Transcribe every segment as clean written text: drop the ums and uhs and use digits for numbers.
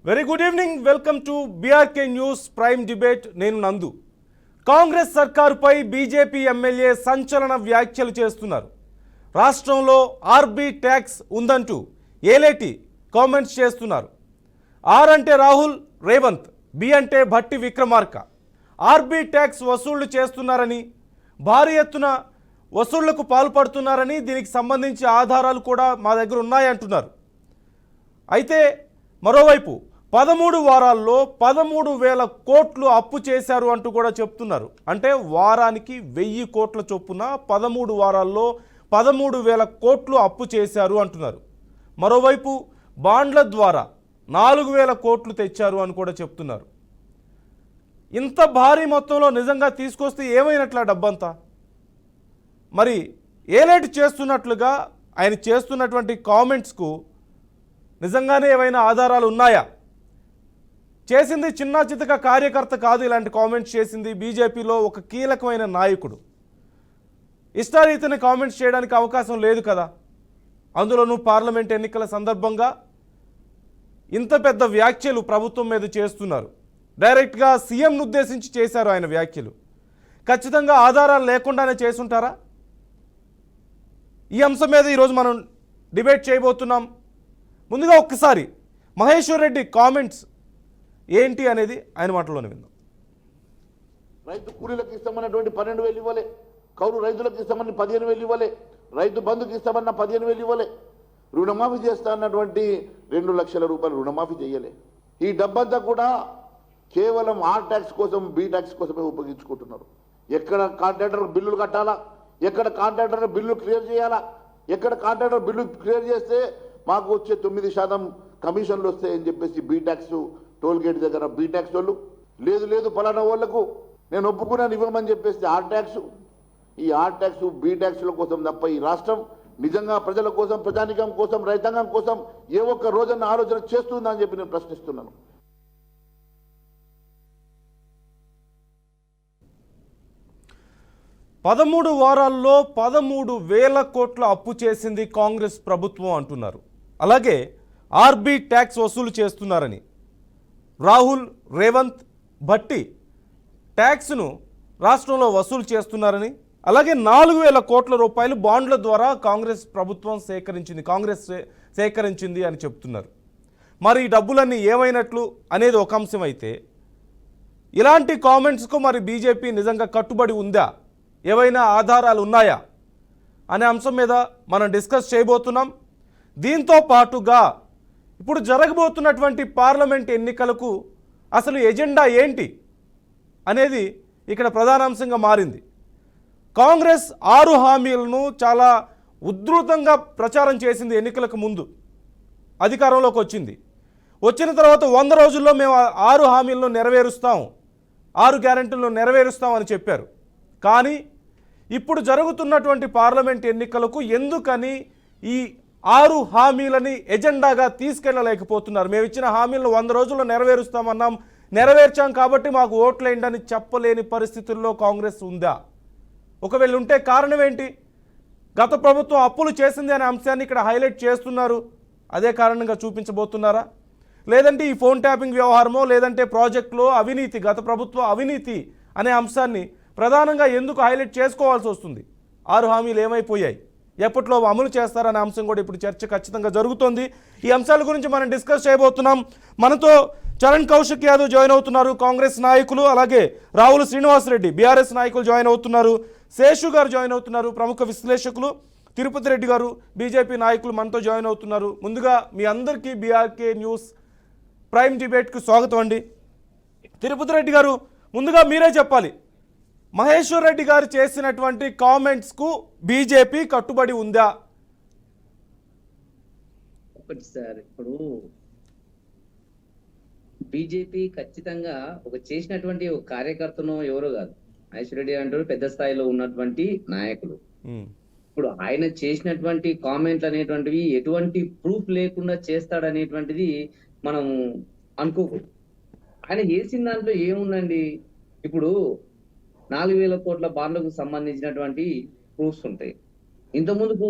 Very good evening. Welcome to BRK news prime debate. నేను నందు. Congress సర్కారుపై BJP MLA సంచలన వ్యాఖ్యలు చేస్తున్నారు. రాష్ట్రంలో ఆర్బీ ట్యాక్స్ ఉందంటూ ఏలేటి కామెంట్స్ చేస్తున్నారు. ఆర్ అంటే రాహుల్ రేవంత్, బి అంటే భట్టి విక్రమార్క ఆర్బీ ట్యాక్స్ వసూళ్లు చేస్తున్నారని, భారీ ఎత్తున వసూళ్లకు పాల్పడుతున్నారని, దీనికి సంబంధించి ఆధారాలు కూడా మా దగ్గర ఉన్నాయంటున్నారు. అయితే మరోవైపు 13 వారాల్లో 13,000 కోట్లు అప్పు చేశారు అంటూ కూడా చెప్తున్నారు. అంటే వారానికి 1000 కోట్ల చొప్పున 13 వారాల్లో 13,000 కోట్లు అప్పు చేశారు అంటున్నారు. మరోవైపు బాండ్ల ద్వారా 4,000 కోట్లు తెచ్చారు అని కూడా చెప్తున్నారు. ఇంత భారీ మొత్తంలో నిజంగా తీసుకొస్తే ఏమైనట్ల డబ్బంతా? మరి ఏలేటి చేస్తున్నట్లుగా ఆయన చేస్తున్నటువంటి కామెంట్స్కు నిజంగానే ఏమైనా ఆధారాలు ఉన్నాయా? చేసింది చిన్న చితక కార్యకర్త కాదు ఇలాంటి కామెంట్స్ చేసింది. బీజేపీలో ఒక కీలకమైన నాయకుడు. ఇష్టారీతిని కామెంట్స్ చేయడానికి అవకాశం లేదు కదా. అందులోనూ పార్లమెంట్ ఎన్నికల సందర్భంగా ఇంత పెద్ద వ్యాఖ్యలు ప్రభుత్వం మీద చేస్తున్నారు. డైరెక్ట్గా సీఎంను ఉద్దేశించి చేశారు ఆయన వ్యాఖ్యలు. ఖచ్చితంగా ఆధారాలు లేకుండానే చేసుంటారా? ఈ అంశం మీద ఈరోజు మనం డిబేట్ చేయబోతున్నాం. ముందుగా ఒక్కసారి మహేశ్వర్ రెడ్డి కామెంట్స్ ఏంటి అనేది ఆయన మాటల్లోనే విందాం. రైతు కూలీలకు ఇస్తామన్నటువంటి 12,000 ఇవ్వలే, కౌలు రైతులకు ఇస్తామని 15,000 ఇవ్వలే, రైతు బంధుకి ఇస్తామన్న 15,000 ఇవ్వలే, రుణమాఫీ చేస్తా అన్నటువంటి 2 లక్షల రూపాయలు రుణమాఫీ చేయలే. ఈ డబ్బంతా కూడా కేవలం ఆర్ ట్యాక్స్ కోసం, బి ట్యాక్స్ కోసమే ఉపయోగించుకుంటున్నారు. ఎక్కడ కాంట్రాక్టర్ బిల్లులు కట్టాలా, ఎక్కడ కాంట్రాక్టర్ బిల్లు క్లియర్ చేయాలా, ఎక్కడ కాంట్రాక్టర్ బిల్లు క్లియర్ చేస్తే మాకు వచ్చే 9% కమిషన్లు వస్తాయని చెప్పేసి బి ట్యాక్స్ టోల్ గేట్ దగ్గర బి ట్యాక్స్ వాళ్ళు లేదు ఫలానా వాళ్ళకు నేను ఒప్పుకున్నాను ఇవ్వమని చెప్పేసి ఆర్ ట్యాక్స్. ఈ ఆర్ ట్యాక్స్ బి ట్యాక్స్ల కోసం తప్ప ఈ రాష్ట్రం నిజంగా ప్రజల కోసం, ప్రజానికం కోసం, రైతాంగం కోసం ఏ ఒక్క రోజన్న ఆలోచన చేస్తుందని చెప్పి నేను ప్రశ్నిస్తున్నాను. పదమూడు వారాల్లో 13,000 కోట్ల అప్పు చేసింది కాంగ్రెస్ ప్రభుత్వం అంటున్నారు. అలాగే ఆర్బీ ట్యాక్స్ వసూలు చేస్తున్నారని రాహుల్, రేవంత్, భట్టి ట్యాక్స్ను రాష్ట్రంలో వసూలు చేస్తున్నారని, అలాగే 4,000 కోట్ల రూపాయలు బాండ్ల ద్వారా కాంగ్రెస్ ప్రభుత్వం సేకరించింది అని చెప్తున్నారు. మరి ఈ డబ్బులన్నీ ఏమైనట్లు అనేది ఒక అంశం అయితే, ఇలాంటి కామెంట్స్కు మరి బీజేపీ నిజంగా కట్టుబడి ఉందా, ఏవైనా ఆధారాలు ఉన్నాయా అనే అంశం మీద మనం డిస్కస్ చేయబోతున్నాం. దీంతో పాటుగా ఇప్పుడు జరగబోతున్నటువంటి పార్లమెంట్ ఎన్నికలకు అసలు ఎజెండా ఏంటి అనేది ఇక్కడ ప్రధానాంశంగా మారింది. కాంగ్రెస్ 6 హామీలను చాలా ఉధృతంగా ప్రచారం చేసింది. ఎన్నికలకు ముందు అధికారంలోకి వచ్చిన తర్వాత 100 రోజుల్లో మేము 6 హామీలను నెరవేరుస్తాం, 6 గ్యారెంటీలను నెరవేరుస్తాం అని చెప్పారు. కానీ ఇప్పుడు జరుగుతున్నటువంటి పార్లమెంట్ ఎన్నికలకు ఎందుకని ఈ 6 హామీలని ఎజెండాగా తీసుకెళ్ళలేకపోతున్నారు? మేము ఇచ్చిన హామీలను 100 రోజుల్లో నెరవేరుస్తామన్నాం, నెరవేర్చాం కాబట్టి మాకు ఓట్లేండని చెప్పలేని పరిస్థితుల్లో కాంగ్రెస్ ఉందా? ఒకవేళ ఉంటే కారణం ఏంటి? గత ప్రభుత్వం అప్పులు చేసింది అనే అంశాన్ని ఇక్కడ హైలైట్ చేస్తున్నారు, అదే కారణంగా చూపించబోతున్నారా? లేదంటే ఈ ఫోన్ ట్యాపింగ్ వ్యవహారమో, లేదంటే ప్రాజెక్టులో అవినీతి, గత ప్రభుత్వ అవినీతి అనే అంశాన్ని ప్రధానంగా ఎందుకు హైలైట్ చేసుకోవాల్సి వస్తుంది? 6 హామీలు ఏమైపోయాయి, ఎప్పట్లో అమలు చేస్తారనే అంశం కూడా ఇప్పుడు చర్చ ఖచ్చితంగా జరుగుతోంది. ఈ అంశాల గురించి మనం డిస్కస్ చేయబోతున్నాం. మనతో చరణ్ కౌశిక్ యాదవ్ జాయిన్ అవుతున్నారు, కాంగ్రెస్ నాయకులు. అలాగే రావుల శ్రీనివాసరెడ్డి బీఆర్ఎస్ నాయకులు జాయిన్ అవుతున్నారు. శేషు గారు జాయిన్ అవుతున్నారు, ప్రముఖ విశ్లేషకులు. తిరుపతి రెడ్డి గారు బీజేపీ నాయకులు మనతో జాయిన్ అవుతున్నారు. ముందుగా మీ అందరికీ బీఆర్కే న్యూస్ ప్రైమ్ డిబేట్కు స్వాగతం అండి. తిరుపతి రెడ్డి గారు, ముందుగా మీరే చెప్పాలి, మహేశ్వర్ రెడ్డి గారు చేసినటువంటి కామెంట్స్కు బీజేపీ కట్టుబడి ఉందా? ఒకటి సార్, ఇప్పుడు బీజేపీ ఖచ్చితంగా చేసినటువంటి ఒక కార్యకర్తను ఎవరో కాదు, మహేశ్వర్ రెడ్డి అంటారు పెద్ద స్థాయిలో ఉన్నటువంటి నాయకులు. ఇప్పుడు ఆయన చేసినటువంటి కామెంట్లు అనేటువంటివి ఎటువంటి ప్రూఫ్ లేకుండా చేస్తాడనేటువంటిది మనం అనుకోకూడదు. ఆయన చేసిన దాంట్లో ఏముందండి? ఇప్పుడు 4,000 కోట్ల బాండ్లకు సంబంధించినటువంటి ప్రూఫ్స్ ఉంటాయి. ఇంత ముందుకు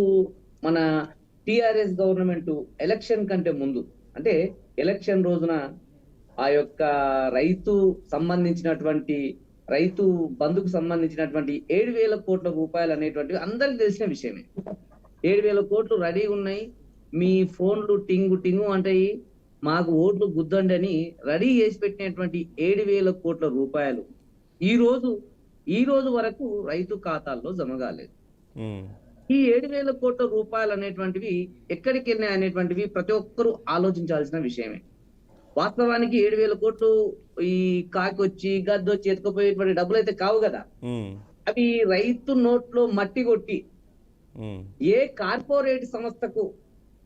మన టిఆర్ఎస్ గవర్నమెంట్ ఎలక్షన్ కంటే ముందు, అంటే ఎలక్షన్ రోజున ఆ యొక్క రైతు సంబంధించినటువంటి రైతు బంధుకు సంబంధించినటువంటి 7,000 కోట్ల రూపాయలు అనేటువంటివి అందరికి తెలిసిన విషయమే. 7,000 కోట్లు రెడీ ఉన్నాయి, మీ ఫోన్లు టింగు టింగు అంటాయి, మాకు ఓట్లు గుద్దండి అని రెడీ చేసి పెట్టినటువంటి 7,000 కోట్ల రూపాయలు ఈ రోజు వరకు రైతు ఖాతాల్లో జమ కాలేదు. ఈ 7,000 కోట్ల రూపాయలు అనేటువంటివి ఎక్కడికి వెళ్ళినాయి అనేటువంటివి ప్రతి ఒక్కరూ ఆలోచించాల్సిన విషయమే. వాస్తవానికి 7,000 కోట్లు ఈ కాకొచ్చి గద్దొచ్చి ఎత్తుకుపోయేటువంటి డబ్బులు అయితే కావు కదా. అవి రైతు నోట్లో మట్టి కొట్టి ఏ కార్పొరేట్ సంస్థకు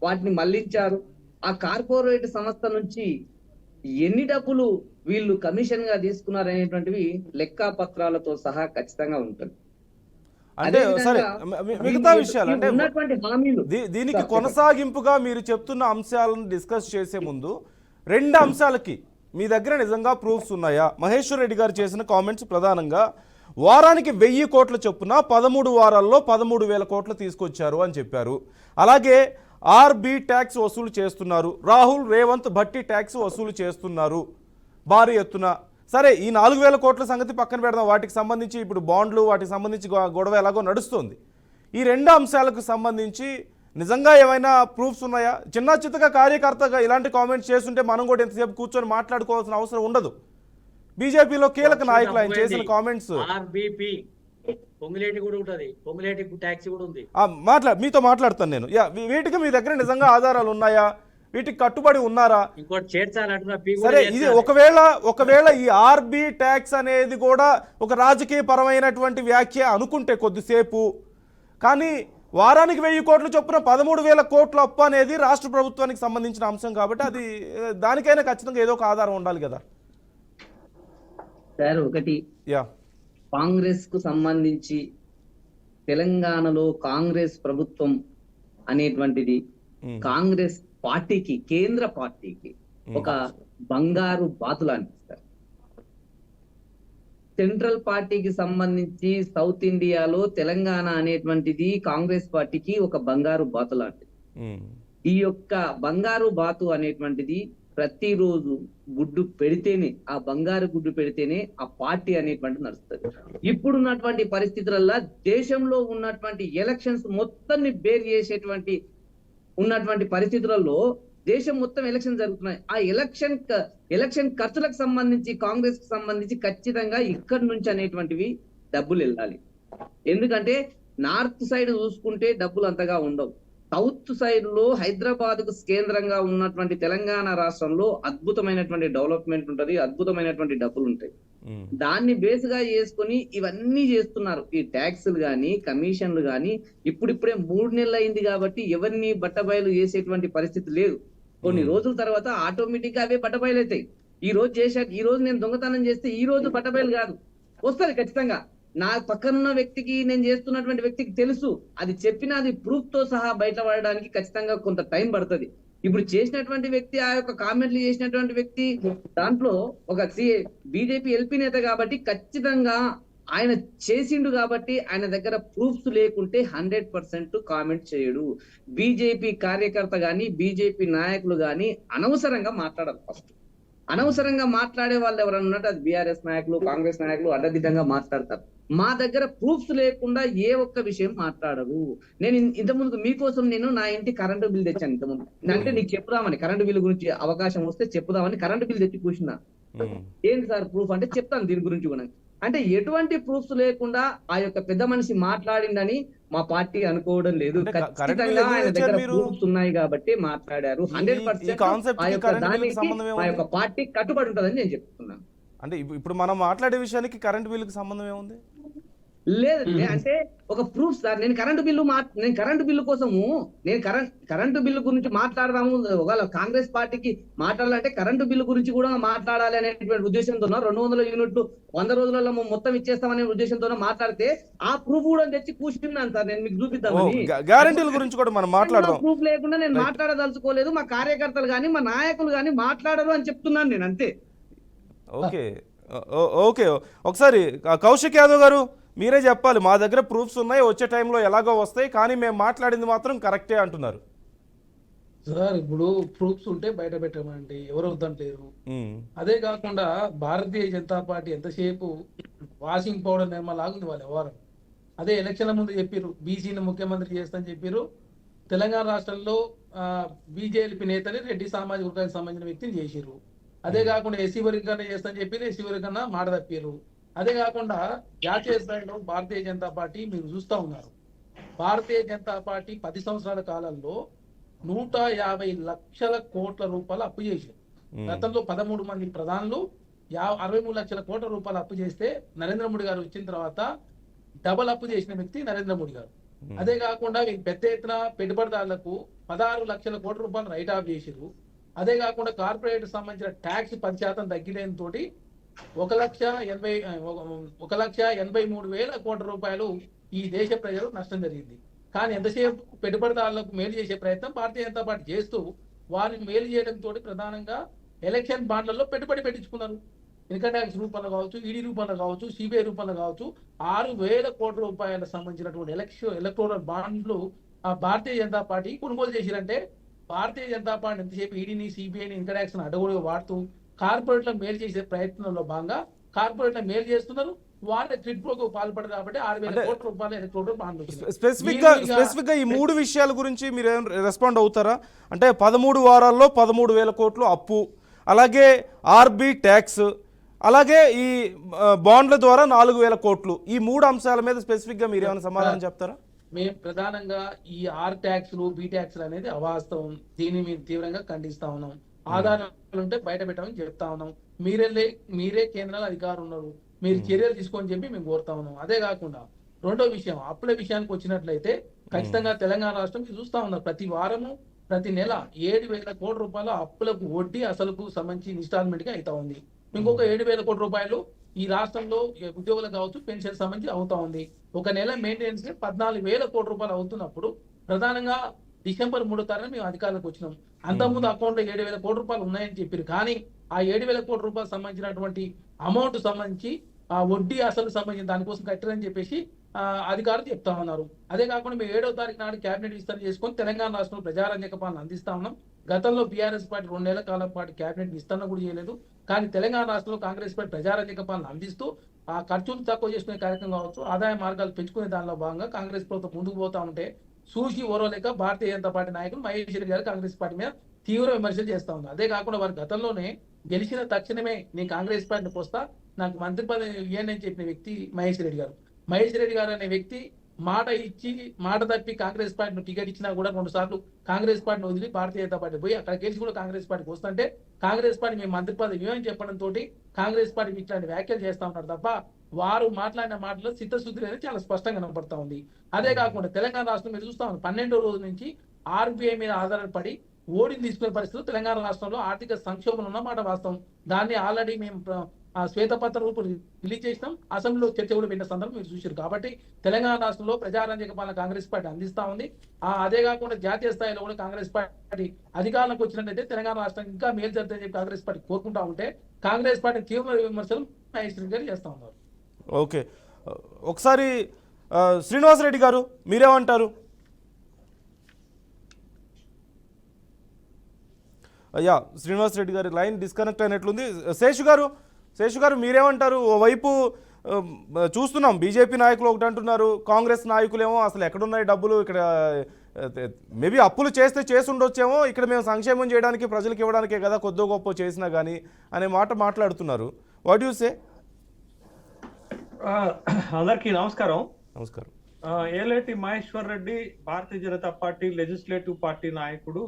వాటిని మళ్లించారు, ఆ కార్పొరేట్ సంస్థ నుంచి ఎన్ని డబ్బులు వీళ్ళు కమిషన్ గా తీసుకున్నారు అనేటువంటివి లెక్కా పత్రాలతో సహా ఖచ్చితంగా ఉంటుంది. అంటే సరే, మిగతా విషయాలు అంటే ఉన్నటువంటి హామీలు దీనికి కొనసాగింపుగా మీరు చెప్తున్న అంశాలను డిస్కస్ చేసే ముందు 2 అంశాలకి మీ దగ్గర నిజంగా ప్రూఫ్స్ ఉన్నాయా? మహేశ్వర్ రెడ్డి గారు చేసిన కామెంట్స్ ప్రధానంగా వారానికి 1000 కోట్ల చొప్పున 13 వారాల్లో 13,000 కోట్లు తీసుకొచ్చారు అని చెప్పారు. అలాగే ఆర్బీ ట్యాక్స్ వసూలు చేస్తున్నారు, రాహుల్ రేవంత్ భట్టి ట్యాక్స్ వసూలు చేస్తున్నారు భారీ ఎత్తున. సరే, ఈ 4,000 కోట్ల సంగతి పక్కన పెడదాం, వాటికి సంబంధించి ఇప్పుడు బాండ్లు వాటికి సంబంధించి గొడవ ఎలాగో నడుస్తుంది. ఈ 2 అంశాలకు సంబంధించి నిజంగా ఏమైనా ప్రూఫ్స్ ఉన్నాయా? చిన్న చిత్తగా కార్యకర్తగా ఇలాంటి కామెంట్స్ చేస్తుంటే మనం కూడా ఎంతసేపు కూర్చొని మాట్లాడుకోవాల్సిన అవసరం ఉండదు. బీజేపీలో కీలక నాయకులు ఆయన చేసిన కామెంట్స్ మీతో మాట్లాడతాను నేను. వీటికి మీ దగ్గర నిజంగా ఆధారాలు ఉన్నాయా? వీటికి కట్టుబడి ఉన్నారా? సరే, ఇది ఒకవేళ ఈ ఆర్బీ ట్యాక్స్ అనేది కూడా ఒక రాజకీయ పరమైనటువంటి వ్యాఖ్య అనుకుంటే కొద్దిసేపు, కానీ వారానికి 1000 కోట్లు చొప్పున 13,000 కోట్ల అప్పు అనేది రాష్ట్ర ప్రభుత్వానికి సంబంధించిన అంశం కాబట్టి అది దానికైనా ఖచ్చితంగా ఏదో ఒక ఆధారం ఉండాలి కదా. సార్, ఒకటి కాంగ్రెస్ కు సంబంధించి తెలంగాణలో కాంగ్రెస్ ప్రభుత్వం అనేటువంటిది కాంగ్రెస్ పార్టీకి, కేంద్ర పార్టీకి ఒక బంగారు బాతులు అనిపిస్తారు. సెంట్రల్ పార్టీకి సంబంధించి సౌత్ ఇండియాలో తెలంగాణ అనేటువంటిది కాంగ్రెస్ పార్టీకి ఒక బంగారు బాతు లాంటిది. ఈ యొక్క బంగారు బాతు అనేటువంటిది ప్రతిరోజు గుడ్డు పెడితేనే, ఆ బంగారు గుడ్డు పెడితేనే ఆ పార్టీ అనేటువంటి నడుస్తుంది. ఇప్పుడున్నటువంటి పరిస్థితులలో దేశంలో ఉన్నటువంటి ఎలక్షన్స్ మొత్తాన్ని బేర్ చేసేటువంటి ఉన్నటువంటి పరిస్థితులలో దేశం మొత్తం ఎలక్షన్ జరుగుతున్నాయి. ఆ ఎలక్షన్ ఖర్చులకు సంబంధించి కాంగ్రెస్ కు సంబంధించి ఖచ్చితంగా ఇక్కడి నుంచి అనేటువంటివి డబ్బులు వెళ్ళాలి. ఎందుకంటే నార్త్ సైడ్ చూసుకుంటే డబ్బులు అంతగా ఉండవు. సౌత్ సైడ్ లో హైదరాబాద్ కు కేంద్రంగా ఉన్నటువంటి తెలంగాణ రాష్ట్రంలో అద్భుతమైనటువంటి డెవలప్మెంట్ ఉంటది, అద్భుతమైనటువంటి డబ్బులు ఉంటాయి. దాన్ని బేస్ గా చేసుకుని ఇవన్నీ చేస్తున్నారు. ఈ ట్యాక్సులు గాని, కమిషన్లు గాని. ఇప్పుడిప్పుడే 3 నెలలు అయింది కాబట్టి ఎవరిని బట్టబయలు చేసేటువంటి పరిస్థితి లేదు. కొన్ని రోజుల తర్వాత ఆటోమేటిక్ గా అవే బట్టబయలవుతాయి. ఈ రోజు నేను దొంగతనం చేస్తే ఈ రోజు బట్టబయలు కాదు, వస్తుంది ఖచ్చితంగా. నా పక్కనున్న వ్యక్తికి, నేను చేస్తున్నటువంటి వ్యక్తికి తెలుసు. అది చెప్పినా అది ప్రూఫ్ తో సహా బయటపడడానికి ఖచ్చితంగా కొంత టైం పడుతుంది. ఇప్పుడు చేసినటువంటి వ్యక్తి, ఆ యొక్క కామెంట్లు చేసినటువంటి వ్యక్తి దాంట్లో ఒక బీజేపీ ఎల్పీ నేత కాబట్టి ఖచ్చితంగా ఆయన చేసిండు కాబట్టి ఆయన దగ్గర ప్రూఫ్స్ లేకుంటే 100% కామెంట్ చేయడు. బీజేపీ కార్యకర్త గాని, బీజేపీ నాయకులు గాని అనవసరంగా మాట్లాడరు. ఫస్ట్ అనవసరంగా మాట్లాడే వాళ్ళు ఎవరన్నా ఉన్నట్టు అది బీఆర్ఎస్ నాయకులు, కాంగ్రెస్ నాయకులు అడ్డదిడ్డంగా మాట్లాడతారు. మా దగ్గర ప్రూఫ్స్ లేకుండా ఏ ఒక్క విషయం మాట్లాడరు. నేను ఇంతకుముందు మీకోసం నేను నా ఇంటి కరెంటు బిల్ తెచ్చాను. ఇంతకుముందు అంటే నీకు చెప్పుదామని, కరెంటు బిల్ గురించి అవకాశం వస్తే చెప్పుదామని కరెంటు బిల్ తెచ్చి కూర్చున్నా. ఏంటి సార్ ప్రూఫ్ అంటే చెప్తాను దీని గురించి కూడా. అంటే ఎటువంటి ప్రూఫ్స్ లేకుండా ఆ యొక్క పెద్ద మనిషి మాట్లాడిందని మా పార్టీ అనుకోవడం లేదు. ఖచ్చితంగా ఆయన దగ్గర ప్రూఫ్స్ ఉన్నాయి కాబట్టి మాట్లాడారు. 100% ఆ యొక్క దానికి ఆ యొక్క పార్టీ కట్టుబడి ఉంటుందని నేను చెప్తున్నాను. అంటే ఇప్పుడు మనం మాట్లాడే విషయానికి కరెంట్ బిల్లుకి సంబంధం ఏముంది? లేదు అంటే ఒక ప్రూఫ్ సార్. నేను కరెంటు బిల్లు కోసము కరెంటు బిల్లు గురించి మాట్లాడదాము. ఒకవేళ కాంగ్రెస్ పార్టీకి మాట్లాడాలంటే కరెంటు బిల్లు గురించి కూడా మాట్లాడాలి అనేటువంటి ఉద్దేశంతో 200 యూనిట్లు 100 రోజులలో మొత్తం ఇచ్చేస్తామనే ఉద్దేశంతో మాట్లాడితే ఆ ప్రూఫ్ కూడా తెచ్చి కూర్చున్నాను సార్. నేను మీకు చూపిద్దామని. గ్యారెంటీల గురించి కూడా మనం మాట్లాడదాం. ప్రూఫ్ లేకుండా నేను మాట్లాడదలుచుకోలేదు. మా కార్యకర్తలు గాని, మా నాయకులు గాని మాట్లాడరు అని చెప్తున్నాను నేను, అంతే. ఓకే, ఒకసారి కౌశిక్ యాదవ్ గారు మీరే చెప్పాలి. మా దగ్గర ప్రూఫ్స్ ఉన్నాయి, వచ్చే టైంలో ఎలాగో వస్తాయి, కానీ మేము మాట్లాడింది మాత్రం కరెక్టే అంటున్నారు. సార్ ఇప్పుడు ప్రూఫ్స్ ఉంటే బయట పెట్టమండి, ఎవరు వద్దంటారు. ఉమ్, అదే కాకుండా భారతీయ జనతా పార్టీ ఎంతసేపు వాషింగ్ పౌడర్ నిర్మలాగుంది వాళ్ళ వ్యవహారం. అదే ఎలక్షన్ల ముందు చెప్పారు బీసీని ముఖ్యమంత్రి చేస్తానని చెప్పారు. తెలంగాణ రాష్ట్రంలో బీజేపీ నేతని రెడ్డి సామాజిక వర్గానికి సంబంధించిన వ్యక్తిని చేసిర్రు. అదే కాకుండా ఎస్సీ వర్గీకరణ చేస్తానని చెప్పి ఎస్సీ వర్గీకరణ మాట తప్పారు. అదే కాకుండా జాతీయ స్థాయిలో భారతీయ జనతా పార్టీ మీరు చూస్తా ఉన్నారు. భారతీయ జనతా పార్టీ 10 సంవత్సరాల కాలంలో 150 లక్షల కోట్ల రూపాయలు అప్పు చేశారు. గతంలో 13 మంది ప్రధానులు 63 లక్షల కోట్ల రూపాయలు అప్పు చేస్తే నరేంద్ర మోడీ గారు వచ్చిన తర్వాత డబల్ అప్పు చేసిన వ్యక్తి నరేంద్ర మోడీ గారు. అదే కాకుండా వీళ్ళు పెద్ద ఎత్తున పెట్టుబడిదారులకు 16 లక్షల కోట్ల రూపాయలు రైట్ ఆఫ్ చేసిరు. అదే కాకుండా కార్పొరేట్ సంబంధించిన ట్యాక్స్ 10% తగ్గిలేని తోటి 1,83,000 కోట్ల రూపాయలు ఈ దేశ ప్రజలు నష్టం జరిగింది. కానీ ఎంతసేపు పెట్టుబడిదారులకు మేలు చేసే ప్రయత్నం భారతీయ జనతా పార్టీ చేస్తూ వారిని మేలు చేయడంతో ప్రధానంగా ఎలక్షన్ బాండ్లలో పెట్టుబడి పెట్టించుకున్నారు. ఇన్కమ్ ట్యాక్స్ రూపంలో కావచ్చు, ఈడీ రూపంలో కావచ్చు, సిబిఐ రూపంలో కావచ్చు 6,000 కోట్ల రూపాయల సంబంధించినటువంటి ఎలక్టోరల్ బాండ్లు ఆ భారతీయ జనతా పార్టీ కొనుగోలు చేసిరంటే భారతీయ జనతా పార్టీ ఎంతసేపు ఈడీని, సిబిఐని, ఇన్కమ్ ట్యాక్స్ అడ్డగోలుగా వాడుతూ కార్పొరేట్లకు మేలు చేసే ప్రయత్నంలో భాగంగా కార్పొరేట్లకు మేలు చేస్తున్నారు. వాళ్ళ ట్రిట్ ప్రోకు పాల్పడరు కాబట్టి 6,000 కోట్ల రూపాయల ఎలక్టోరల్ బాండ్లు స్పెసిఫిక్ గా ఈ 3 విషయాల గురించి మీరు రెస్పాండ్ అవుతారా? అంటే 13 వారాల్లో 13,000 కోట్లు అప్పు, అలాగే ఆర్బీ ట్యాక్స్, అలాగే ఈ బాండ్ల ద్వారా 4,000 కోట్లు, ఈ 3 అంశాల మీద స్పెసిఫిక్ గా మీరు ఏమైనా సమాధానం చెప్తారా? మేము ప్రధానంగా ఈ ఆర్ ట్యాక్స్లు, బి ట్యాక్స్లు అనేది అవాస్తవం. దీన్ని మేము తీవ్రంగా ఖండిస్తా ఉన్నాం. ఆధారాలు ఉంటే బయట పెట్టమని చెప్తా ఉన్నాం. మీరే కేంద్రాల అధికారులు ఉన్నారు, మీరు చర్యలు తీసుకోని చెప్పి మేము కోరుతా ఉన్నాం. అదే కాకుండా రెండో విషయం, అప్పుల విషయానికి వచ్చినట్లయితే ఖచ్చితంగా తెలంగాణ రాష్ట్రం చూస్తా ఉన్నారు ప్రతి వారము ప్రతి నెల 7,000 కోట్ల రూపాయల అప్పులకు వడ్డీ అసలుకు సంబంధించి ఇన్స్టాల్మెంట్ గా అవుతా ఉంది. ఇంకొక 7,000 కోట్ల రూపాయలు ఈ రాష్ట్రంలో ఉద్యోగులకు కావచ్చు పెన్షన్ సంబంధించి అవుతా ఉంది. ఒక నెల మెయింటెనెన్స్ 14,000 కోట్ల రూపాయలు అవుతున్నప్పుడు ప్రధానంగా డిసెంబర్ 3వ తారీఖున మేము అధికారులకు వచ్చినాం. అంతకుముందు అకౌంట్ లో 7,000 కోట్ల రూపాయలు ఉన్నాయని చెప్పారు. కానీ ఆ 7,000 కోట్ల రూపాయలు సంబంధించినటువంటి అమౌంట్ సంబంధించి ఆ వడ్డీ అసలు సంబంధించిన దానికోసం కట్టారని చెప్పేసి అధికారులు చెప్తా ఉన్నారు. అదే కాకుండా మేము 7వ తారీఖు నాడు కేబినెట్ విస్తరణ చేసుకొని తెలంగాణ రాష్ట్రంలో ప్రజారంజక పాలన అందిస్తా ఉన్నాం. గతంలో బీఆర్ఎస్ పార్టీ 2 నెలల కాలం పాటు కేబినెట్ విస్తరణ కూడా చేయలేదు. కానీ తెలంగాణ రాష్ట్రంలో కాంగ్రెస్ పార్టీ ప్రజారంజక పాలన అందిస్తూ ఆ ఖర్చులు తక్కువ చేసుకునే కార్యక్రమం కావచ్చు, ఆదాయ మార్గాలు పెంచుకునే దానిలో భాగంగా కాంగ్రెస్ ప్రభుత్వం ముందుకు పోతా ఉంటే చూసి ఓరవలేక భారతీయ జనతా పార్టీ నాయకులు మహేష్ రెడ్డి గారు కాంగ్రెస్ పార్టీ మీద తీవ్ర విమర్శలు చేస్తా ఉన్నారు. అదే కాకుండా వారి గతంలోనే గెలిచిన తక్షణమే నేను కాంగ్రెస్ పార్టీకి వస్తా, నాకు మంత్రి పదవి ఇవ్వండి అని చెప్పిన వ్యక్తి మహేష్ రెడ్డి గారు. మహేష్ రెడ్డి గారు అనే వ్యక్తి మాట ఇచ్చి మాట తప్పి కాంగ్రెస్ పార్టీని టికెట్ ఇచ్చినా కూడా 2 సార్లు కాంగ్రెస్ పార్టీని వదిలి భారతీయ జనతా పార్టీ పోయి అక్కడ గెలిచి కూడా కాంగ్రెస్ పార్టీకి వస్తుంటే కాంగ్రెస్ పార్టీ మేము మంత్రి పదవి ఇవ్వని చెప్పడంతో కాంగ్రెస్ పార్టీ ఇట్లాంటి వ్యాఖ్యలు చేస్తా ఉన్నారు తప్ప వారు మాట్లాడిన మాటలో చిత్తశుద్ధి అనేది చాలా స్పష్టంగా కనపడతా ఉంది. అదే కాకుండా తెలంగాణ రాష్ట్రం మీరు చూస్తా ఉంది 12వ రోజు నుంచి ఆర్బీఐ మీద ఆధారపడి ఓడిని తీసుకునే పరిస్థితులు తెలంగాణ రాష్ట్రంలో ఆర్థిక సంక్షోభం ఉన్నమాట వాస్తవం. దాన్ని ఆల్రెడీ మేము శ్వేతపత్ర రూపం రిలీజ్ చేసినాం, అసెంబ్లీలో చర్చ కూడా పెట్టిన సందర్భం మీరు చూసారు. కాబట్టి తెలంగాణ రాష్ట్రంలో ప్రజారంజక పాలన కాంగ్రెస్ పార్టీ అందిస్తా ఉంది. అదే కాకుండా జాతీయ స్థాయిలో కూడా కాంగ్రెస్ పార్టీ అధికారంలోకి వచ్చినట్లయితే తెలంగాణ రాష్ట్రం ఇంకా మేలు జరుగుతుందని చెప్పి కాంగ్రెస్ పార్టీ కోరుకుంటా ఉంటే కాంగ్రెస్ పార్టీ తీవ్ర విమర్శలు మహేష్ రెడ్డి గారు చేస్తా ఉన్నారు. ఓకే, ఒకసారి శ్రీనివాసరెడ్డి గారు మీరేమంటారు? అయ్యా శ్రీనివాసరెడ్డి గారి లైన్ డిస్కనెక్ట్ అయినట్లుంది. శేషు గారు మీరేమంటారు? ఓవైపు చూస్తున్నాం బీజేపీ నాయకులు ఒకటి అంటున్నారు, కాంగ్రెస్ నాయకులేమో అసలు ఎక్కడున్నాయి డబ్బులు, ఇక్కడ మేబీ అప్పులు చేసి ఉండొచ్చేమో, ఇక్కడ మేము సంక్షేమం చేయడానికి ప్రజలకు ఇవ్వడానికే కదా కొద్దో గొప్ప చేసినా కానీ అనే మాట మాట్లాడుతున్నారు. What you say? అందరికీ నమస్కారం. నమస్కారం. Eleti Maheshwar Reddy Bharatiya Janata party legislative party నాయకుడు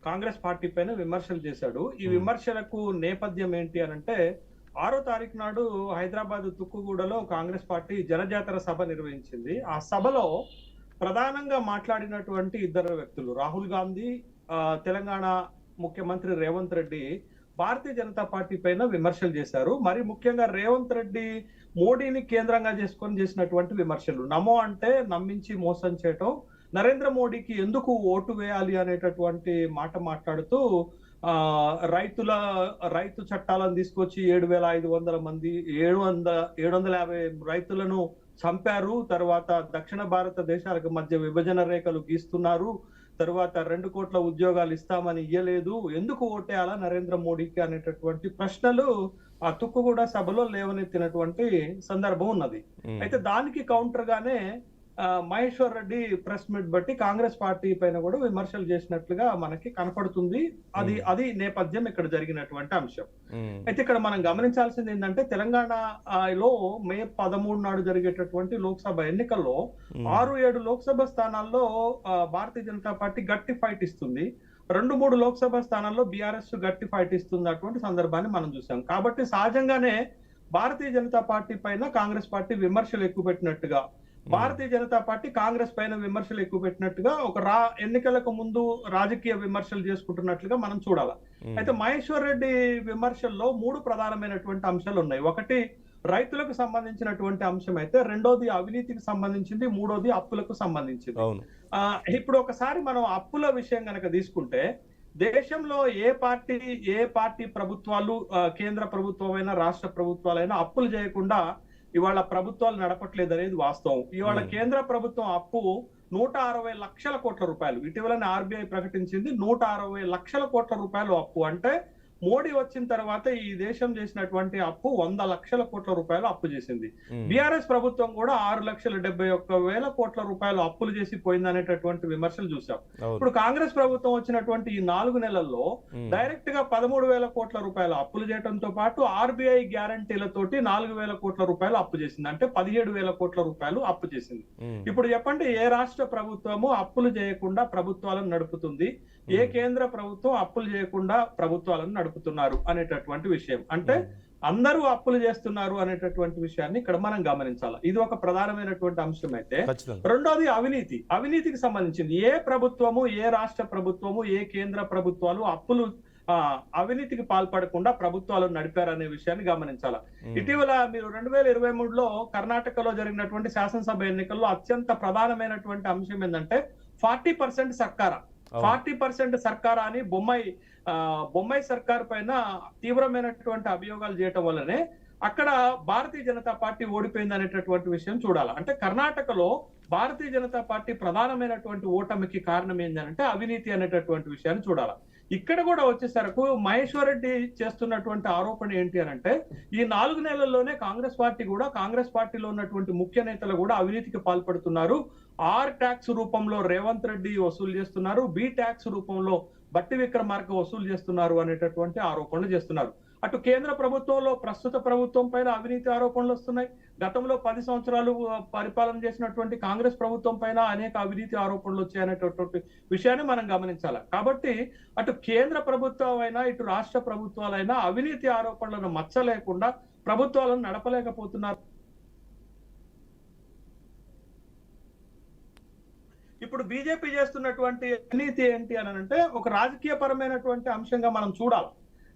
కాంగ్రెస్ పార్టీ పైన విమర్శలు చేశాడు. ఈ విమర్శలకు నేపథ్యం ఏంటి అనంటే 6వ తారీఖు నాడు హైదరాబాద్ తుక్కుగూడలో కాంగ్రెస్ పార్టీ జనజాతర సభ నిర్వహించింది. ఆ సభలో ప్రధానంగా మాట్లాడినటువంటి 2 వ్యక్తులు రాహుల్ గాంధీ, తెలంగాణ ముఖ్యమంత్రి రేవంత్ రెడ్డి భారతీయ జనతా పార్టీ పైన విమర్శలు చేశారు. మరి ముఖ్యంగా రేవంత్ రెడ్డి మోడీని కేంద్రంగా చేసుకొని చేసినటువంటి విమర్శలు, నమో అంటే నమ్మించి మోసం చేయటం, నరేంద్ర మోడీకి ఎందుకు ఓటు వేయాలి అనేటటువంటి మాట మాట్లాడుతూ రైతు చట్టాలను తీసుకొచ్చి 7,500 మంది 750 రైతులను చంపారు, తర్వాత దక్షిణ భారతదేశాలకు మధ్య విభజన రేఖలు గీస్తున్నారు, తర్వాత 2 కోట్ల ఉద్యోగాలు ఇస్తామని ఇయ్యలేదు, ఎందుకు ఓటేయాలా నరేంద్ర మోడీకి అనేటటువంటి ప్రశ్నలు ఆ తుక్కుగూడ సభలో లేవనెత్తినటువంటి సందర్భం ఉన్నది. అయితే దానికి కౌంటర్ గానే మహేశ్వర్ రెడ్డి ప్రెస్ మీట్ బట్టి కాంగ్రెస్ పార్టీ పైన కూడా విమర్శలు చేసినట్లుగా మనకి కనపడుతుంది. అది నేపథ్యం ఇక్కడ జరిగినటువంటి అంశం. అయితే ఇక్కడ మనం గమనించాల్సింది ఏంటంటే తెలంగాణలో మే 13 నాడు జరిగేటటువంటి లోక్సభ ఎన్నికల్లో 6-7 లోక్సభ స్థానాల్లో భారతీయ జనతా పార్టీ గట్టి ఫైట్ ఇస్తుంది. 2-3 లోక్సభ స్థానాల్లో బీఆర్ఎస్ గట్టి ఫైట్ ఇస్తుంది. అటువంటి సందర్భాన్ని మనం చూసాం. కాబట్టి సహజంగానే భారతీయ జనతా పార్టీ పైన కాంగ్రెస్ పార్టీ విమర్శలు ఎక్కువ పెట్టినట్టుగా, భారతీయ జనతా పార్టీ కాంగ్రెస్ పైన విమర్శలు ఎక్కువ పెట్టినట్టుగా ఒక ఎన్నికలకు ముందు రాజకీయ విమర్శలు చేసుకుంటున్నట్లుగా మనం చూడాలి. అయితే మహేశ్వర్ రెడ్డి విమర్శల్లో 3 ప్రధానమైనటువంటి అంశాలు ఉన్నాయి. ఒకటి రైతులకు సంబంధించినటువంటి అంశం అయితే, రెండోది అవినీతికి సంబంధించింది, మూడోది అప్పులకు సంబంధించింది. ఇప్పుడు ఒకసారి మనం అప్పుల విషయం కనుక తీసుకుంటే, దేశంలో ఏ పార్టీ ప్రభుత్వాలు, కేంద్ర ప్రభుత్వమైనా రాష్ట్ర ప్రభుత్వాలైనా అప్పులు చేయకుండా ఇవాళ ప్రభుత్వాలు నడపట్లేదు అనేది వాస్తవం. ఇవాళ కేంద్ర ప్రభుత్వం అప్పు 160 లక్షల కోట్ల రూపాయలు, ఇటీవలనే ఆర్బీఐ ప్రకటించింది 160 లక్షల కోట్ల రూపాయలు అప్పు. అంటే మోడీ వచ్చిన తర్వాత ఈ దేశం చేసినటువంటి అప్పు 100 లక్షల కోట్ల రూపాయలు అప్పు చేసింది. బీఆర్ఎస్ ప్రభుత్వం కూడా 6,71,000 కోట్ల రూపాయలు అప్పులు చేసి పోయిందనేటటువంటి విమర్శలు చూసాం. ఇప్పుడు కాంగ్రెస్ ప్రభుత్వం వచ్చినటువంటి ఈ 4 నెలల్లో డైరెక్ట్ గా 13,000 కోట్ల రూపాయలు అప్పులు చేయడంతో పాటు ఆర్బీఐ గ్యారంటీలతోటి 4,000 కోట్ల రూపాయలు అప్పు చేసింది. అంటే 17,000 కోట్ల రూపాయలు అప్పు చేసింది. ఇప్పుడు చెప్పండి, ఏ రాష్ట్ర ప్రభుత్వము అప్పులు చేయకుండా ప్రభుత్వాలను నడుపుతుంది, ఏ కేంద్ర ప్రభుత్వం అప్పులు చేయకుండా ప్రభుత్వాలను నడుపుతున్నారు అనేటటువంటి విషయం. అంటే అందరూ అప్పులు చేస్తున్నారు అనేటటువంటి విషయాన్ని ఇక్కడ మనం గమనించాలి. ఇది ఒక ప్రధానమైనటువంటి అంశం. అయితే రెండోది అవినీతికి సంబంధించింది. ఏ ప్రభుత్వము, ఏ రాష్ట్ర ప్రభుత్వము, ఏ కేంద్ర ప్రభుత్వాలు అప్పులు అవినీతికి పాల్పడకుండా ప్రభుత్వాలు నడిపారనే విషయాన్ని గమనించాలి. ఇటీవల మీరు 2023లో కర్ణాటకలో జరిగినటువంటి శాసనసభ ఎన్నికల్లో అత్యంత ప్రధానమైనటువంటి అంశం ఏంటంటే 40% సర్కారా, 40% సర్కారా అని బొమ్మాయి సర్కార్ పైన తీవ్రమైనటువంటి అభియోగాలు చేయటం వల్లనే అక్కడ భారతీయ జనతా పార్టీ ఓడిపోయింది అనేటటువంటి విషయం చూడాలి. అంటే కర్ణాటకలో భారతీయ జనతా పార్టీ ప్రధానమైనటువంటి ఓటమికి కారణం ఏంటంటే అవినీతి అనేటటువంటి విషయాన్ని చూడాలి. ఇక్కడ కూడా వచ్చేసరికి మహేశ్వర్ రెడ్డి చేస్తున్నటువంటి ఆరోపణ ఏంటి అంటే, ఈ 4 నెలల్లోనే కాంగ్రెస్ పార్టీలో ఉన్నటువంటి ముఖ్య నేతలు కూడా అవినీతికి పాల్పడుతున్నారు. ఆర్ ట్యాక్స్ రూపంలో రేవంత్ రెడ్డి వసూలు చేస్తున్నారు, బి ట్యాక్స్ రూపంలో బట్టి విక్రమార్క వసూలు చేస్తున్నారు అనేటటువంటి ఆరోపణలు చేస్తున్నారు. అటు కేంద్ర ప్రభుత్వంలో ప్రస్తుత ప్రభుత్వం పైన అవినీతి ఆరోపణలు వస్తున్నాయి. గతంలో 10 సంవత్సరాలు పరిపాలన చేసినటువంటి కాంగ్రెస్ ప్రభుత్వం పైన అనేక అవినీతి ఆరోపణలు వచ్చాయనేటటువంటి విషయాన్ని మనం గమనించాలి. కాబట్టి అటు కేంద్ర ప్రభుత్వం అయినా ఇటు రాష్ట్ర ప్రభుత్వాలైనా అవినీతి ఆరోపణలను మచ్చలేకుండా ప్రభుత్వాలను నడపలేకపోతున్నారు. ఇప్పుడు బీజేపీ చేస్తున్నటువంటి అవినీతి ఏంటి అని అంటే ఒక రాజకీయ పరమైనటువంటి అంశంగా మనం చూడాలి.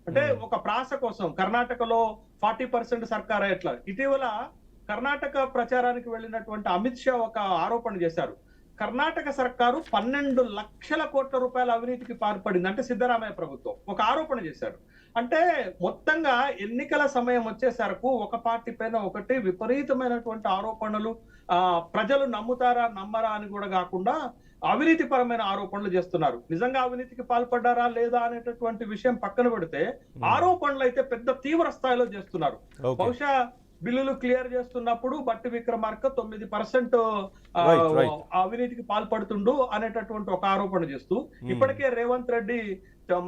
అంటే ఒక ప్రాస కోసం కర్ణాటకలో 40% సర్కార్ ఎట్లా, ఇటీవల కర్ణాటక ప్రచారానికి వెళ్ళినటువంటి అమిత్ షా ఒక ఆరోపణ చేశారు. కర్ణాటక సర్కారు 12 లక్షల కోట్ల రూపాయల అవినీతికి పాల్పడింది అంటే సిద్ధరామయ్య ప్రభుత్వం ఒక ఆరోపణ చేశారు. అంటే మొత్తంగా ఎన్నికల సమయం వచ్చేసరికి ఒక పార్టీ పైన ఒకటి విపరీతమైనటువంటి ఆరోపణలు, ప్రజలు నమ్ముతారా నమ్మరా అని కూడా కాకుండా అవినీతి పరమైన ఆరోపణలు చేస్తున్నారు. నిజంగా అవినీతికి పాల్పడ్డారా లేదా అనేటటువంటి విషయం పక్కన పెడితే ఆరోపణలు అయితే పెద్ద తీవ్ర స్థాయిలో చేస్తున్నారు. బహుశా బిల్లులు క్లియర్ చేస్తున్నప్పుడు బట్టి విక్రమార్క 9% అవినీతికి పాల్పడుతుండు అనేటటువంటి ఒక ఆరోపణ చేస్తూ, ఇప్పటికే రేవంత్ రెడ్డి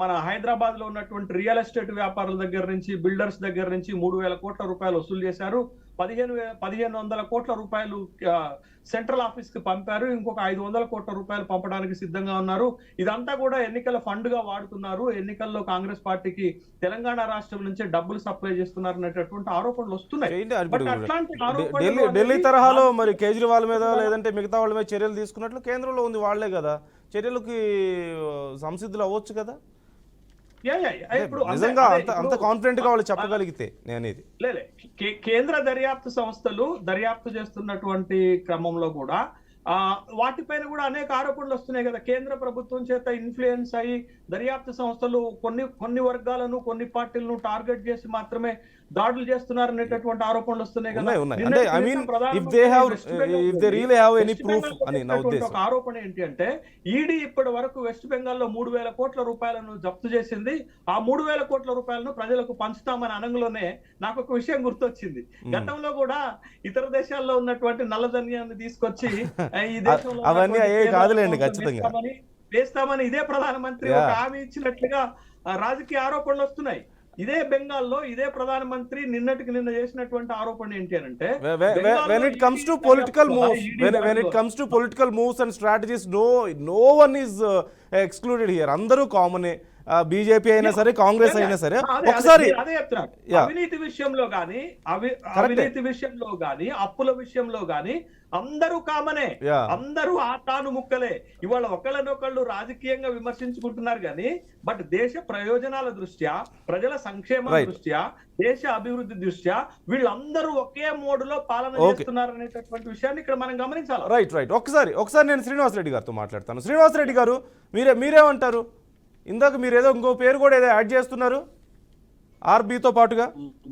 మన హైదరాబాద్ లో ఉన్నటువంటి రియల్ ఎస్టేట్ వ్యాపారుల దగ్గర నుంచి, బిల్డర్స్ దగ్గర నుంచి 3,000 కోట్ల రూపాయలు వసూలు చేశారు. 1,500 కోట్ల రూపాయలు సెంట్రల్ ఆఫీస్ కి పంపారు. ఇంకొక 500 కోట్ల రూపాయలు పంపడానికి సిద్ధంగా ఉన్నారు. ఇదంతా కూడా ఎన్నికల ఫండ్ గా వాడుతున్నారు. ఎన్నికల్లో కాంగ్రెస్ పార్టీకి తెలంగాణ రాష్ట్రం నుంచే డబ్బులు సప్లై చేస్తున్నారు అనేటటువంటి ఆరోపణలు వస్తున్నాయి. ఢిల్లీ తరహాలో మరి కేజ్రీవాల్ మీద లేదంటే మిగతా వాళ్ళ మీద చర్యలు తీసుకున్నట్లు కేంద్రంలో ఉంది వాళ్లే కదా, చర్యలకి సంసిద్ధులు అవ్వచ్చు కదా. నిజంగా అంత కాన్ఫిడెంట్ గా వాళ్ళు చెప్పగలిగితే నేనేది కేంద్ర దర్యాప్తు సంస్థలు దర్యాప్తు చేస్తున్నటువంటి క్రమంలో కూడా వాటిపైన కూడా అనేక ఆరోపణలు వస్తున్నాయి కదా. కేంద్ర ప్రభుత్వం చేత ఇన్ఫ్లుయెన్స్ అయ్యి దర్యాప్తు సంస్థలు కొన్ని వర్గాలను, కొన్ని పార్టీలను టార్గెట్ చేసి మాత్రమే దాడులు చేస్తున్నారు అనేటటువంటి ఆరోపణలు వస్తున్నాయి కదా. ఉన్నాయి, ఉన్నాయి. నిన్నటి అంటే I mean, దినం ప్రధానమంత్రి if they have, west Bengal if they really have any west proof బెంగాల్లో అని నా చేసినటువంటి ఉద్దేశం. ఒక ఆరోపణ ఏంటి అంటే ఈడీ ఇప్పటి వరకు వెస్ట్ బెంగాల్లో 3,000 కోట్ల రూపాయలను జప్తు చేసింది. ఆ 3,000 కోట్ల రూపాయలను ప్రజలకు పంచుతామని అనగంలోనే నాకు ఒక విషయం గుర్తొచ్చింది. గతంలో కూడా ఇతర దేశాల్లో ఉన్నటువంటి నల్లధన్యాన్ని తీసుకొచ్చి ఈ దేశంలో అవన్నీ ఉన్నటువంటి అయ్యే పేదల కాదులేండి, కోసం ఖచ్చితంగా. వేస్తామని ఇదే ప్రధానమంత్రి ఒక హామీ ఇచ్చినట్లుగా రాజకీయ ఆరోపణలు వస్తున్నాయి. ఇదే బెంగాల్లో ఇదే ప్రధానమంత్రి నిన్నటికి నిన్న చేసినటువంటి ఆరోపణ ఏంటి అని అంటే when it comes to political moves, when it comes to political moves and strategies, no one is excluded here. అందరూ కామనే, బీజేపీ అయినా సరే కాంగ్రెస్ అయినా సరే. ఒకసారి అదే చెప్తున్నాను, అవినీతి విషయంలో గాని అవినీతి విషయంలో గాని అప్పుల విషయంలో గాని అందరూ కామనే, అందరూ ఆటాను ముక్కలే. ఇవాళ ఒకళ్ళనొకళ్ళు రాజకీయంగా విమర్శించుకుంటున్నారు కానీ బట్ దేశ ప్రయోజనాల దృష్ట్యా, ప్రజల సంక్షేమం దృష్ట్యా, దేశ అభివృద్ధి దృష్ట్యా వీళ్ళందరూ ఒకే మోడులో పాలన చేస్తున్నారు అనేటటువంటి విషయాన్ని ఇక్కడ మనం గమనించాలి. రైట్. ఒకసారి నేను శ్రీనివాసరెడ్డి గారితో మాట్లాడతాను. శ్రీనివాసరెడ్డి గారు, మీరేమంటారు? ఇందాక మీరు ఏదో ఇంకో పేరు కూడా ఏదో యాడ్ చేస్తున్నారు ఆర్బీతో పాటుగా.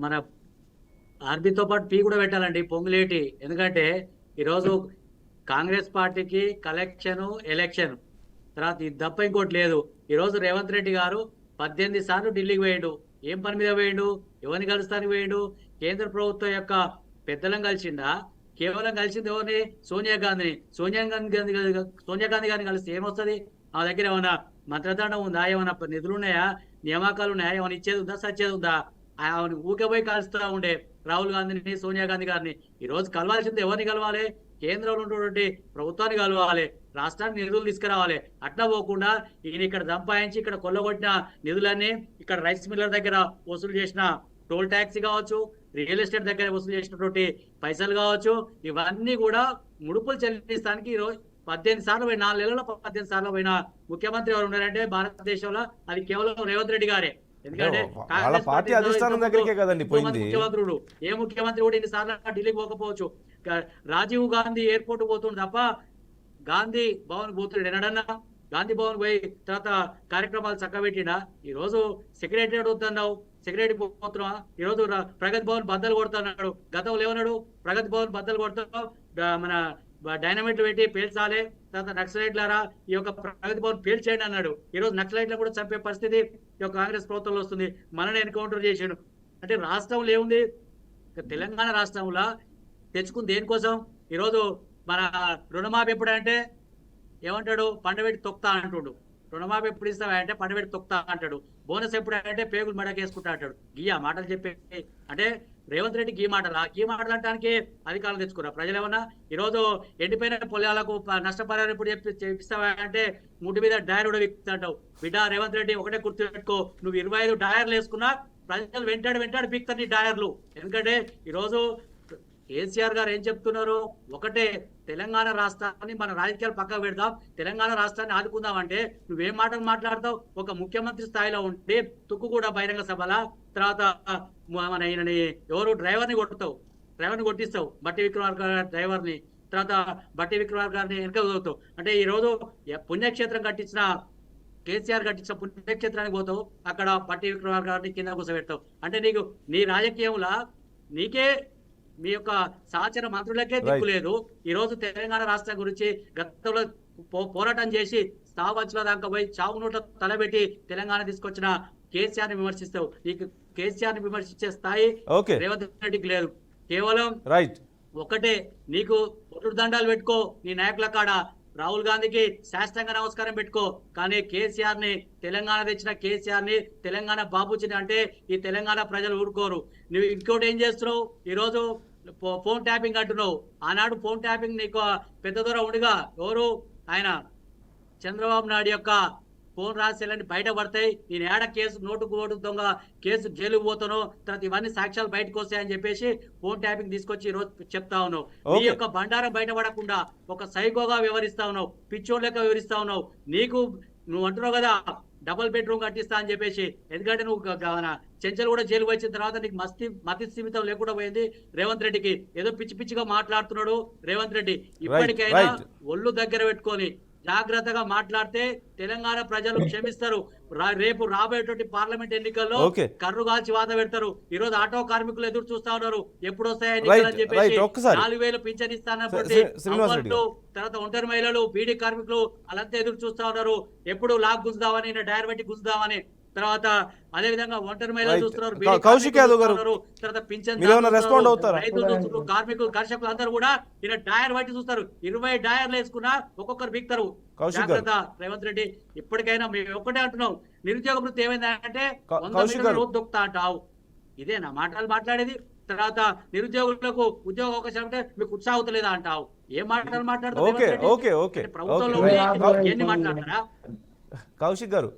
మన ఆర్బీతో పాటు పీ కూడా పెట్టాలండి, పొంగులేటి. ఎందుకంటే ఈరోజు కాంగ్రెస్ పార్టీకి కలెక్షన్, ఎలక్షన్ తర్వాత ఇది తప్ప ఇంకోటి లేదు. ఈరోజు రేవంత్ రెడ్డి గారు 18 సార్లు ఢిల్లీకి పోయిండు. ఏం పని మీద పోయిండు? ఎవరిని కలుస్తానికి పోయిండు? కేంద్ర ప్రభుత్వం యొక్క పెద్దలను కలిసిండా? కేవలం కలిసింది ఎవరిని? సోనియా గాంధీని. సోనియా గాంధీ గారిని కలిస్తే ఏమొస్తుంది? ఆ దగ్గర ఏమన్నా మంత్రదండం ఉందా? ఏమన్నా నిధులు ఉన్నాయా? నియామకాలు ఉన్నాయా? ఏమైనా ఇచ్చేది ఉందా? సచ్చేది ఉందా? ఆమె ఊకే పోయి కలుస్తూ ఉండే రాహుల్ గాంధీని, సోనియా గాంధీ గారిని. ఈ రోజు కలవాల్సింది ఎవరిని కలవాలి? కేంద్రంలో ఉన్నటువంటి ప్రభుత్వాన్ని కలవాలి, రాష్ట్రానికి నిధులు తీసుకురావాలి. అట్లా పోకుండా ఈయన ఇక్కడ సంపాదించి ఇక్కడ కొల్లగొట్టిన నిధులన్నీ ఇక్కడ రైస్ మిల్లర్ దగ్గర వసూలు చేసిన టోల్ ట్యాక్సీ కావచ్చు, రియల్ ఎస్టేట్ దగ్గర వసూలు చేసినటువంటి పైసలు కావచ్చు, ఇవన్నీ కూడా ముడుపులు చెల్లిస్తానికి ఈరోజు 18 సార్లు పోయి 4 నెలల్లో 18 సార్లు పోయిన ముఖ్యమంత్రి ఎవరు ఉన్నారంటే భారతదేశంలో అది కేవలం రేవంత్ రెడ్డి గారే. ఎందుకంటే పార్టీ అధిష్టానం దగ్గరికే కదండి పోయింది. ముఖ్యమంత్రులు ఏ ముఖ్యమంత్రి కూడా ఇన్నిసార్లు ఢిల్లీకి పోకపోవచ్చు. రాజీవ్ గాంధీ ఎయిర్పోర్ట్ పోతుండు తప్ప గాంధీ భవన్ పోతుండే ఎన్నడన్నా? గాంధీ భవన్ పోయి తర్వాత కార్యక్రమాలు చక్కబెట్టినా? ఈ రోజు సెక్రటరీ వద్దన్నావు, సెక్రటరీ పోతున్నావా? ఈ రోజు ప్రగతి భవన్ బద్దలు కొడుతున్నాడు. గతంలో ఏమన్నాడు? ప్రగతి భవన్ బద్దలు కొడుతున్నావు, మన డైనమైట్లు పెట్టి పేల్చాలి, తర్వాత నక్సలైట్లారా ఈ యొక్క ప్రగతి భవన్ పేల్చేయండి అన్నాడు. ఈ రోజు నక్సలైట్లను కూడా చంపే పరిస్థితి ఈ యొక్క కాంగ్రెస్ ప్రభుత్వంలో వస్తుంది. మనని ఎన్కౌంటర్ చేసాడు. అంటే రాష్ట్రంలో ఏముంది? తెలంగాణ రాష్ట్రంలో తెచ్చుకుంది దేనికోసం? ఈరోజు మన రుణమాఫీ ఎప్పుడంటే ఏమంటాడు? పండబెట్టి తొక్తా అంటుడు. రుణమాఫీ ఎప్పుడు ఇస్తావంటే పండబెట్టి తొక్తా అంటాడు. బోనస్ ఎప్పుడంటే పేగులు మెడకేసుకుంటా అంటాడు. గీయా మాటలు చెప్పే అంటే రేవంత్ రెడ్డికి ఈ మాటలు అంటానికి అధికారులు తెచ్చుకున్నారు ప్రజలు ఏమన్నా? ఈరోజు ఎండిపోయిన పొలాలకు నష్టపరిహారం ఎప్పుడు చెప్పిస్తావా అంటే ముడి మీద డైర్ కూడా విక్కుంటావు. బిడ్డ రేవంత్ రెడ్డి ఒకటే గుర్తు పెట్టుకో, నువ్వు 25 డైర్లు వేసుకున్నా ప్రజలు వెంటాడు పిక్తారు నీ డైర్లు. ఎందుకంటే ఈరోజు కేసీఆర్ గారు ఏం చెప్తున్నారు? ఒకటే, తెలంగాణ రాష్ట్రాన్ని మన రాజకీయాలు పక్కకు పెడదాం, తెలంగాణ రాష్ట్రాన్ని ఆదుకుందాం అంటే నువ్వేం మాటలు మాట్లాడతావు? ఒక ముఖ్యమంత్రి స్థాయిలో ఉండి తుక్కు కూడా బహిరంగ సభల తర్వాత మన ఈయనని ఎవరు డ్రైవర్ని కొట్టిస్తావు, బట్టి విక్రమార్క డ్రైవర్ని, తర్వాత బట్టి విక్రమార్క గారిని వెనక చదువుతావు. అంటే ఈ రోజు పుణ్యక్షేత్రం కట్టించిన కేసీఆర్ కట్టించిన పుణ్యక్షేత్రానికి పోతావు, అక్కడ బట్టి విక్రమార్క గారిని కింద కూర్చోబెడతావు. అంటే నీకు నీ రాజకీయంలో నీకే మీ యొక్క సహచర మంత్రులకే దిక్కు లేదు. ఈ రోజు తెలంగాణ రాష్ట్రం గురించి గతంలో పోరాటం చేసి స్థావచ్చుల దాకా పోయి చావు నోట్ల తలబెట్టి తెలంగాణ తీసుకొచ్చిన కేసీఆర్ ని విమర్శిస్తావు. నీకు కేసీఆర్ ని విమర్శించే స్థాయి రేవంత్ రెడ్డికి లేదు. కేవలం ఒకటే, నీకు ఒట్టు దండాలు పెట్టుకో నీ నాయకుల కాడ, రాహుల్ గాంధీకి శాస్త్రంగా నమస్కారం పెట్టుకో, కానీ కేసీఆర్ ని, తెలంగాణ తెచ్చిన కేసీఆర్ ని, తెలంగాణ బాబుచిని అంటే ఈ తెలంగాణ ప్రజలు ఊరుకోరు. నువ్వు ఇంకోటి ఏం చేస్తున్నావు? ఈ రోజు ఫోన్ ట్యాపింగ్ అంటున్నావు. ఆనాడు ఫోన్ ట్యాపింగ్ నీకు పెద్ద దూర ఉండిగా ఎవరు ఆయన చంద్రబాబు నాయుడు యొక్క ఫోన్ రహస్యాలన్నీ బయటపడతాయి, నేను ఏడ కేసు నోటుకు ఓటు దొంగ కేసు జైలుకు పోతాను, తర్వాత ఇవన్నీ సాక్ష్యాలు బయటకు వస్తాయని చెప్పేసి ఫోన్ ట్యాపింగ్ తీసుకొచ్చి ఈ రోజు చెప్తా ఉన్నావు. నీ యొక్క బండారం బయటపడకుండా ఒక సైకోగా వ్యవహరిస్తా ఉన్నావు, పిచ్చోళ్ళ లెక్క వివరిస్తా ఉన్నావు. నువ్వు అంటున్నావు కదా డబుల్ బెడ్రూమ్ కట్టిస్తా అని చెప్పేసి. ఎందుకంటే నువ్వు చెంచలు కూడా జైలుకు వచ్చిన తర్వాత నీకు మతి స్థిమితం లేకుండా పోయింది రేవంత్ రెడ్డికి. ఏదో పిచ్చి పిచ్చిగా మాట్లాడుతున్నాడు రేవంత్ రెడ్డి. ఇప్పటికైనా ఒళ్ళు దగ్గర పెట్టుకొని జాగ్రత్తగా మాట్లాడితే తెలంగాణ ప్రజలు క్షమిస్తారు. రేపు రాబోయేటువంటి పార్లమెంట్ ఎన్నికల్లో ఓకే. కర్రు కాల్చి వాత పెడతారు. ఈ రోజు ఆటో కార్మికులు ఎదురు చూస్తా ఉన్నారు, ఎప్పుడు వస్తాయి రైట్, ఎన్నికలు అని చెప్పేసి. రైట్, ఒక్కసారి. 4,000 పింఛన్ ఇస్తానప్పుడు శ్రీనివాస్ రెడ్డి గారు. తర్వాత ఒంటరి మహిళలు, బీడీ కార్మికులు వాళ్ళంతా ఎదురు చూస్తా ఉన్నారు, ఎప్పుడు లాక్ గుంజుదామని, డైర్ పెట్టి గుంజుదామని. తర్వాత అదే విధంగా ఒంటరి మహిళలు రైట్. చూస్తున్నారు, కౌశిక్ యాదవ్ గారు, తర్వాత పింఛన్ మీరు ఏమైనా రెస్పాండ్ అవుతారా? రైతులు చూస్తున్నారు, కార్మికులు, కర్షకులు అందరూ కూడా ఇలా డైర్ బట్టి చూస్తారు. 20 డైర్లు వేసుకున్నా ఒక్కొక్కరు బీక్తారు. కౌశిక్ గారు. జాగ్రత్త రేవంత్ రెడ్డి, ఇప్పటికైనా మేము ఒక్కటే అంటున్నాం, నిరుద్యోగ వృత్తి ఏమైందంటే 100 కౌశిక్ మీటర్ల గారు. లోతు దొక్కుతా అంటావు. ఇదేనా మాటలు మాట్లాడేది? తర్వాత నిరుద్యోగులకు ఉద్యోగ అవకాశం అంటే మీకు ఉత్సాహతలేదా అంటావు. ఏం మాటలు మాట్లాడుతావు okay, Revanth Reddy? Okay, okay, అంటే ప్రభుత్వంలో ఓకే. ఉండి ఎన్ని మాట్లాడతారా? కౌశిక్ గారు,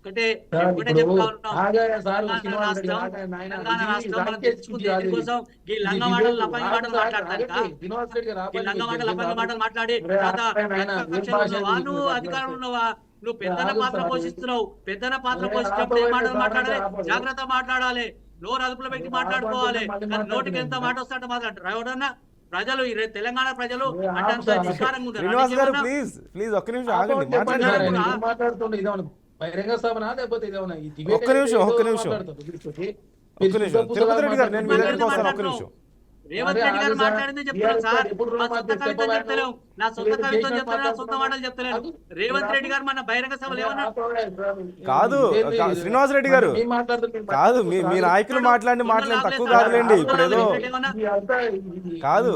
ఒకటే సార్, ఒకటే ఇప్పుడు చెప్తా ఉన్నాం. ఆగాయ సార్, తెలంగాణ శ్రీనివాస్ రెడ్డి రాష్ట్రం, ఆగాయ నాయన. తెలంగాణ ఇది రాష్ట్రం మనం రాజకీయ తెచ్చుకుంది స్థితి దీనికోసం ఈ ఇది లంగ డిబేట్ మాటలు, లపంగి మాటలు సార్, మాట్లాడతారు. ఆగండి. శ్రీనివాస్ రెడ్డి గారు ఈ ఆపండి. లంగ మాటలు, లపంగి మాటలు మాట్లాడి రే, తర్వాత ఆపండి నాయన. ఏం ప్రతిపక్షంలో భాష ఉన్నావా, ఇది? నువ్వు మీరు అధికారంలో మాట్లాడుతున్నారు. ఉన్నావా, నువ్వు పెద్దన ఆగండి పాత్ర సార్. పోషిస్తున్నావు. పెద్దన పాత్ర రే, పోషించినప్పుడు ఏం ఆపండి మాటలు సార్, మాట్లాడాలి, ఆపండి. జాగ్రత్త మాట్లాడాలి, నోరు అదుపులో పెట్టి మాట్లాడుకోవాలి. మళ్ళీ కానీ నోటికి ఎంత మాట్లాడండి. మాట వస్తుంటే మాట్లాడతారు. ఎవరన్నా ప్రజలు ఈ తెలంగాణ ప్రజలు రే, అంటే అంత ఆపు సార్. నిష్కారంగా ఉన్నారు. శ్రీనివాస్ గారు, అంటే ప్లీజ్ ప్లీజ్ ఒక్క నిమిషం ఆగండి, ఆపండి, మాట్లాడండి. చెప్పండి. మాట్లాడండి. నేను మాట్లాడుతుండే ఇదేమన్నా బహిరంగ సభనా లేకపోతే ఇదేమన్నా ఈ debate ఒక్క నిమిషం, ఏదో ఒక్క నిమిషం. మాట్లాడతారు వీళ్ళతోటి. ఒక్క నిమిషం. మీరు తిరుపతి రెడ్డి గారు, నేను మీ దగ్గరికి వస్తాను, ఒక్క మాట్లాడుతున్నాం. నిమిషం. రేవంత్ రెడ్డి గారు మాట్లాడింది చెప్తున్నాను సార్. మా సొంత కవిత్వం చెప్తలేం, నా సొంత కవిత్వం చెప్తాను, నా సొంత మాటలు చెప్తలేను. రేవంత్ రెడ్డి గారు మన బహిరంగ సభలు ఏమన్నా కాదు, శ్రీనివాస్ రెడ్డి గారు, కాదు, మీ నాయకులు మాట్లాడి తక్కువ కాదులేండి. ఇప్పుడు ఏదో కాదు,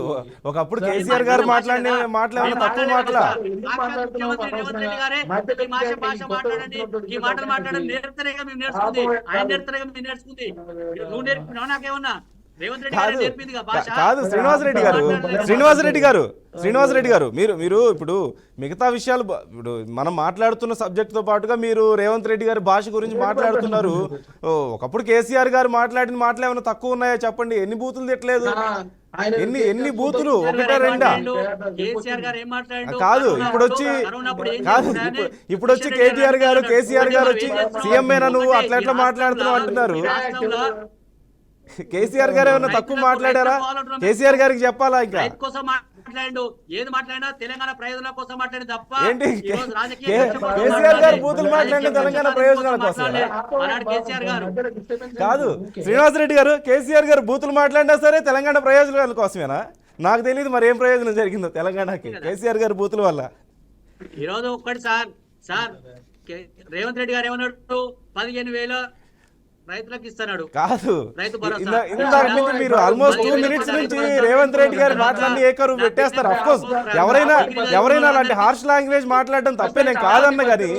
ఒకప్పుడు కేసీఆర్ గారు మాట్లాడిన మాటలు తక్కువ మాటలా? ముఖ్యమంత్రి రేవంత్ రెడ్డి గారే ఈ భాష మాట్లాడండి, ఈ మాటలు మాట్లాడండి నేర్పుతారేగా మేము నేర్చుకుంది, ఆయన నేర్పుతారేగా మేము నేర్చుకుంది. నువ్వు నేర్పినావు నాకేమన్నా? రేవంత్ రెడ్డి గారు కాదు, నేర్పిందిగా భాష. కాదు, శ్రీనివాస్ రెడ్డి గారు, మీరు ఇప్పుడు మిగతా విషయాలు ఇప్పుడు మనం మాట్లాడుతున్న సబ్జెక్ట్ తో పాటుగా మీరు రేవంత్ రెడ్డి గారి భాష గురించి మాట్లాడుతున్నారు. ఒకప్పుడు కేసీఆర్ గారు మాట్లాడిన మాటలు ఏమైనా తక్కువ ఉన్నాయో చెప్పండి. ఎన్ని బూతులు తిట్టలేదు? ఎన్ని బూతులు? ఒకటా రెండా? కేసీఆర్ గారు ఏం మాట్లాడారు? కాదు, ఇప్పుడు వచ్చి కేటీఆర్ గారు, కేసీఆర్ గారు వచ్చి సీఎంఏనా నువ్వు అట్లా ఎట్లా మాట్లాడుతున్నావు అంటున్నారు. కేసీఆర్ గారు ఏమైనా తక్కువ మాట్లాడారా? కేసీఆర్ గారికి చెప్పాలా? ఇంకా రైతు కోసం మాట్లాడు, ఏది మాట్లాడినా తెలంగాణ ప్రయోజనాల కోసం మాట్లాడి తప్ప ఏంటి? ఈ రోజు రాజకీయ కేసీఆర్ గారు బూతులు మాట్లాడిన తెలంగాణ ప్రయోజనాల కోసం కేసీఆర్ గారు కాదు. శ్రీనివాస్ రెడ్డి గారు, కేసీఆర్ గారు బూతులు మాట్లాడినా సరే తెలంగాణ ప్రయోజనాల కోసమేనా? నాకు తెలియదు మరి ఏం ప్రయోజనం జరిగిందో తెలంగాణకి కేసీఆర్ గారు బూతుల వల్ల. ఈ రోజు ఒక్కటి సార్ రేవంత్ రెడ్డి గారు ఏమన్నాడు? 15,000 రైతులకు ఇస్తున్నాడు. కాదు, రైతు భరోసా. ఇందాక నుంచి మీరు ఆల్మోస్ట్ 2 minutes నుంచి రేవంత్ రెడ్డి గారి మాటలన్నీ ఏకరువు పెట్టేస్తారు. అఫ్ కోర్స్ ఎవరైనా అలాంటి హార్ష్ లాంగ్వేజ్ మాట్లాడడం తప్పే, నేను కాదన్న కానీ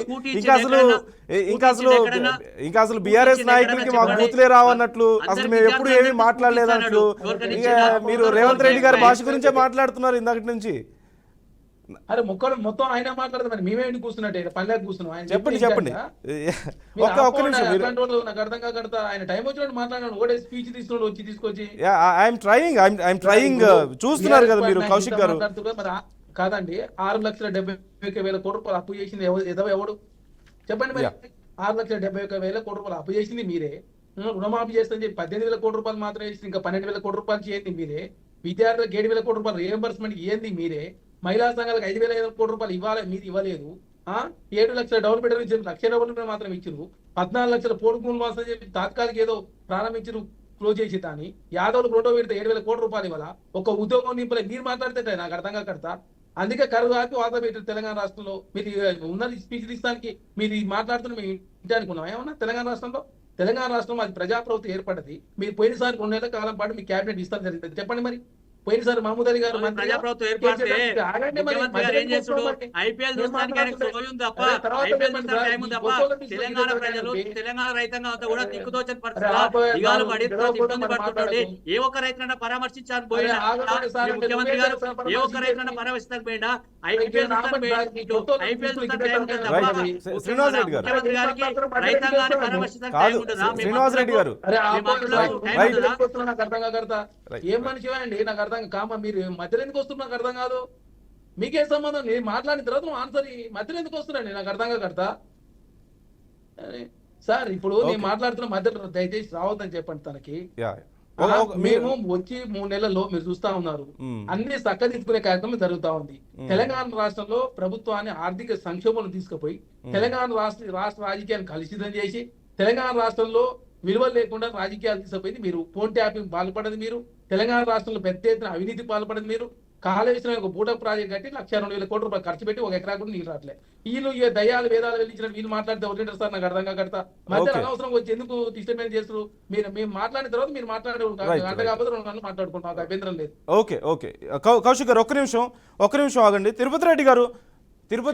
ఇంకా అసలు బీఆర్ఎస్ నాయకులకి మాకు బూతులే రావన్నట్లు, అసలు మేము ఎప్పుడు ఏమీ మాట్లాడలేదన్నట్లు ఇంకా మీరు రేవంత్ రెడ్డి గారి భాష గురించే మాట్లాడుతున్నారు ఇందాక నుంచి. అరే మొత్తం ఆయన మాట్లాడదు, మరి మేమే కూర్చున్నట్టే పల్లెకి కూర్చున్నాం. ఆయన చెప్పండి ఒక్క నిమిషం. నాకు అర్థం కాకడతా ఆయన టైం వచ్చినట్టు మాట్లాడాడు. ఒకటే స్పీచ్ తీసుకున్నాడు వచ్చి తీసుకొచ్చి. ఐఎమ్ ట్రయింగ్ చూస్తున్నారు కదా మీరు కౌశిక్ గారు. మరి కాదండి, 6,71,000 కోట్ల రూపాయలు అప్పు చేసింది ఎవడు చెప్పండి? మరి 6,71,000 కోట్ల రూపాయలు అప్పు చేసింది మీరే. రుణమాఫీ చేస్తని చెప్పి 18,000 కోట్ల రూపాయలు మాత్రమే చేసింది, ఇంకా 12,000 కోట్ల రూపాయలు చేయండి మీరే. విద్యార్థులకు 7,000 కోట్ల రూపాయలు రియంబర్స్మెంట్ ఏంది మీరే. మహిళా సంఘాలకు 5,500 కోట్ల రూపాయలు ఇవ్వాలి, మీరు ఇవ్వలేదు. 7 లక్షల డౌన్ పేమెంట్ ఇచ్చారు, 1,00,000 డెవలప్మెంట్ మాత్రం ఇచ్చారు. 14 లక్షల పోడుకులు వాసన చెప్పి తాత్కాలిక ఏదో ప్రారంభించారు, క్లోజ్ చేసి దాన్ని యాదవ్లు రెండో పెడితే 7,000 కోట్ల రూపాయలు ఇవ్వాలా? ఒక ఉద్యోగం నింపలే. మీరు మాట్లాడితే నాకు అర్థం కాకడతా. అందుకే కరువు ఆపి వాత పెట్టారు తెలంగాణ రాష్ట్రంలో. మీరు ఉన్నది స్పీచ్ ఇస్తానికి మీరు మాట్లాడుతున్న మేము ఇంటి అనుకున్నాం ఏమన్నా? తెలంగాణ రాష్ట్రంలో అది ప్రజాప్రభుత్వం ఏర్పడ్డది. మీరు పోయినసారి 2 నెలల కాలం పాటు మీ క్యాబినెట్ ఇస్తాను జరుగుతుంది. చెప్పండి మరి. పోయినసారి మహమూద్ అలీ గారు ప్రజాప్రభుత్వం ఏర్పడితే ముఖ్యమంత్రి గారు ఏం చేస్తుడు? ఐపీఎల్ చూస్తానికి ఆయనకు సోయం తప్ప, ఐపీఎల్ చూస్తానికి టైం తప్ప. తెలంగాణ ప్రజలు, తెలంగాణ రైతాంగం అంతా కూడా దిక్కుతోచని పరిస్థితుల్లో దిగాలు పడి ఇబ్బంది పడుతుంటే ఏ ఒక్క రైతులన్నా పరామర్శించాలని పోయినా? ముఖ్యమంత్రి గారు ఏ ఒక్క రైతులన్నా పరామర్శించడానికి పోయినా? ఐపీఎల్ చూస్తానికి టైం ఉంటుంది తప్ప ముఖ్యమంత్రి గారికి రైతాంగాన్ని పరామర్శించడానికి టైం ఉంటుందా? శ్రీనివాస్ రెడ్డి గారు, నాకు అర్థం కాకడతా. ఏం మనిషి అండి నాకు అర్థం కామ. మీరు మధ్యలో ఎందుకు వస్తున్నారు నాకు అర్థం కాదు. మీకే సంబంధం? నేను మాట్లాడిన తర్వాత నువ్వు ఆన్సర్ మధ్యలో ఎందుకు వస్తున్నాండి నాకు అర్థం కాకడతా. సార్ ఇప్పుడు నేను మాట్లాడుతున్న మధ్యలో దయచేసి రావద్దని చెప్పండి తనకి. మేము వచ్చి 3 నెలల్లో మీరు చూస్తా ఉన్నారు అన్ని చక్కదిద్దుకునే కార్యక్రమం జరుగుతా ఉంది. తెలంగాణ రాష్ట్రంలో ప్రభుత్వాన్ని ఆర్థిక సంక్షోభం తీసుకుపోయి తెలంగాణ రాష్ట్ర రాజకీయాన్ని కలుషితం చేసి తెలంగాణ రాష్ట్రంలో విలువలు లేకుండా రాజకీయాలు తీసుకుపోయింది మీరు. ఫోన్ ట్యాపింగ్ పాల్పడదు మీరు. తెలంగాణ రాష్ట్రంలో పెద్ద ఎత్తున అవినీతి పాల్పడదు మీరు. కాళేశ్వరం ఒక బూట ప్రాజెక్ట్ కట్టి 1,02,000 కోట్ల రూపాయలు ఖర్చు పెట్టి 1 ఎకరా కూడా నీళ్ళు రావట్లే. వీళ్ళు దయాలు వేదాలు వెళ్ళించిన వీళ్ళు మాట్లాడితే ఎవరు సార్ నాకు అర్థంగా కడతా మధ్య అనవసరం వచ్చి ఎందుకు డిస్టర్బెన్స్ చేస్తారు? మేము మాట్లాడిన తర్వాత మీరు మాట్లాడే గంట కాకపోతే 2 గంటలు మాట్లాడుకుంటాం, నాకు అభ్యంతరం లేదు. ఓకే ఓకే కౌశిక్ గారు ఒక్క నిమిషం ఆగండి. తిరుపతి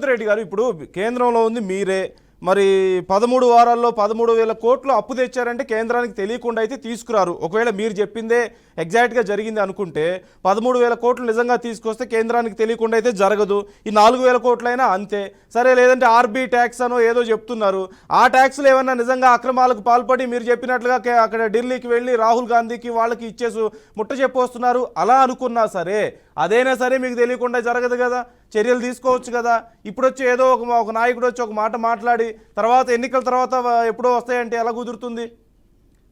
రెడ్డి గారు ఇప్పుడు కేంద్రంలో ఉంది మీరే, మరి 13 వారాల్లో 13,000 కోట్లు అప్పు తెచ్చారంటే కేంద్రానికి తెలియకుండా అయితే తీసుకురారు. ఒకవేళ మీరు చెప్పిందే ఎగ్జాక్ట్గా జరిగింది అనుకుంటే 13,000 కోట్లు నిజంగా తీసుకొస్తే కేంద్రానికి తెలియకుండా అయితే జరగదు. ఈ 4,000 కోట్లైనా అంతే. సరే, లేదంటే ఆర్బీ ట్యాక్స్ అనో ఏదో చెప్తున్నారు. ఆ ట్యాక్స్లు ఏమన్నా నిజంగా అక్రమాలకు పాల్పడి మీరు చెప్పినట్లుగా అక్కడ ఢిల్లీకి వెళ్ళి రాహుల్ గాంధీకి వాళ్ళకి ఇచ్చేసి ముట్ట చెప్పొస్తున్నారు అలా అనుకున్నా సరే, అదైనా సరే మీకు తెలియకుండా జరగదు కదా, చర్యలు తీసుకోవచ్చు కదా. ఇప్పుడు వచ్చి ఏదో ఒక నాయకుడు వచ్చి ఒక మాట మాట్లాడి తర్వాత ఎన్నికల తర్వాత ఎప్పుడో వస్తాయంటే ఎలా కుదురుతుంది?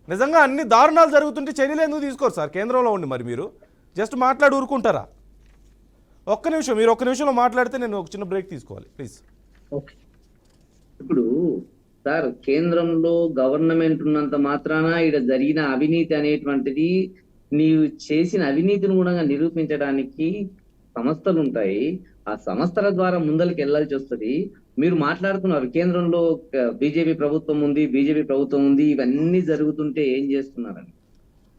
నిజంగా అన్ని దారుణాలు జరుగుతుంటే చర్యలు ఎందుకు తీసుకోరు సార్ కేంద్రంలో ఉండి? మరి మీరు జస్ట్ మాట్లాడి ఊరుకుంటారా? మీరు ఒక్క నిమిషంలో మాట్లాడితే నేను ఒక చిన్న బ్రేక్ తీసుకోవాలి ప్లీజ్. ఇప్పుడు సార్, కేంద్రంలో గవర్నమెంట్ ఉన్నంత మాత్రాన ఇక్కడ జరిగిన అవినీతి అనేటువంటిది నీవు చేసిన అవినీతిని కూడా నిరూపించడానికి సంస్థలు ఉంటాయి. ఆ సంస్థల ద్వారా ముందరికి వెళ్ళాల్సి వస్తుంది. మీరు మాట్లాడుతున్నారు కేంద్రంలో బీజేపీ ప్రభుత్వం ఉంది, ఇవన్నీ జరుగుతుంటే ఏం చేస్తున్నారని.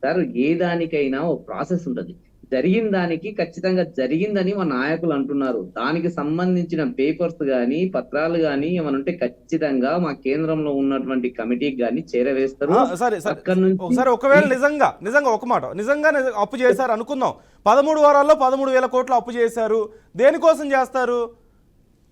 సార్, ఏ దానికైనా ఒక ప్రాసెస్ ఉంటుంది. జరిగిన దానికి ఖచ్చితంగా జరిగిందని మా నాయకులు అంటున్నారు. దానికి సంబంధించిన పేపర్స్ గాని పత్రాలు గాని ఏమైనా ఉంటే ఖచ్చితంగా మా కేంద్రంలో ఉన్నటువంటి కమిటీకి గాని చేరవేస్తారు. ఒకవేళ నిజంగా ఒక మాట నిజంగా అప్పు చేశారు అనుకుందాం, 13 వారాల్లో 13,000 కోట్లు అప్పు చేశారు. దేనికోసం చేస్తారు?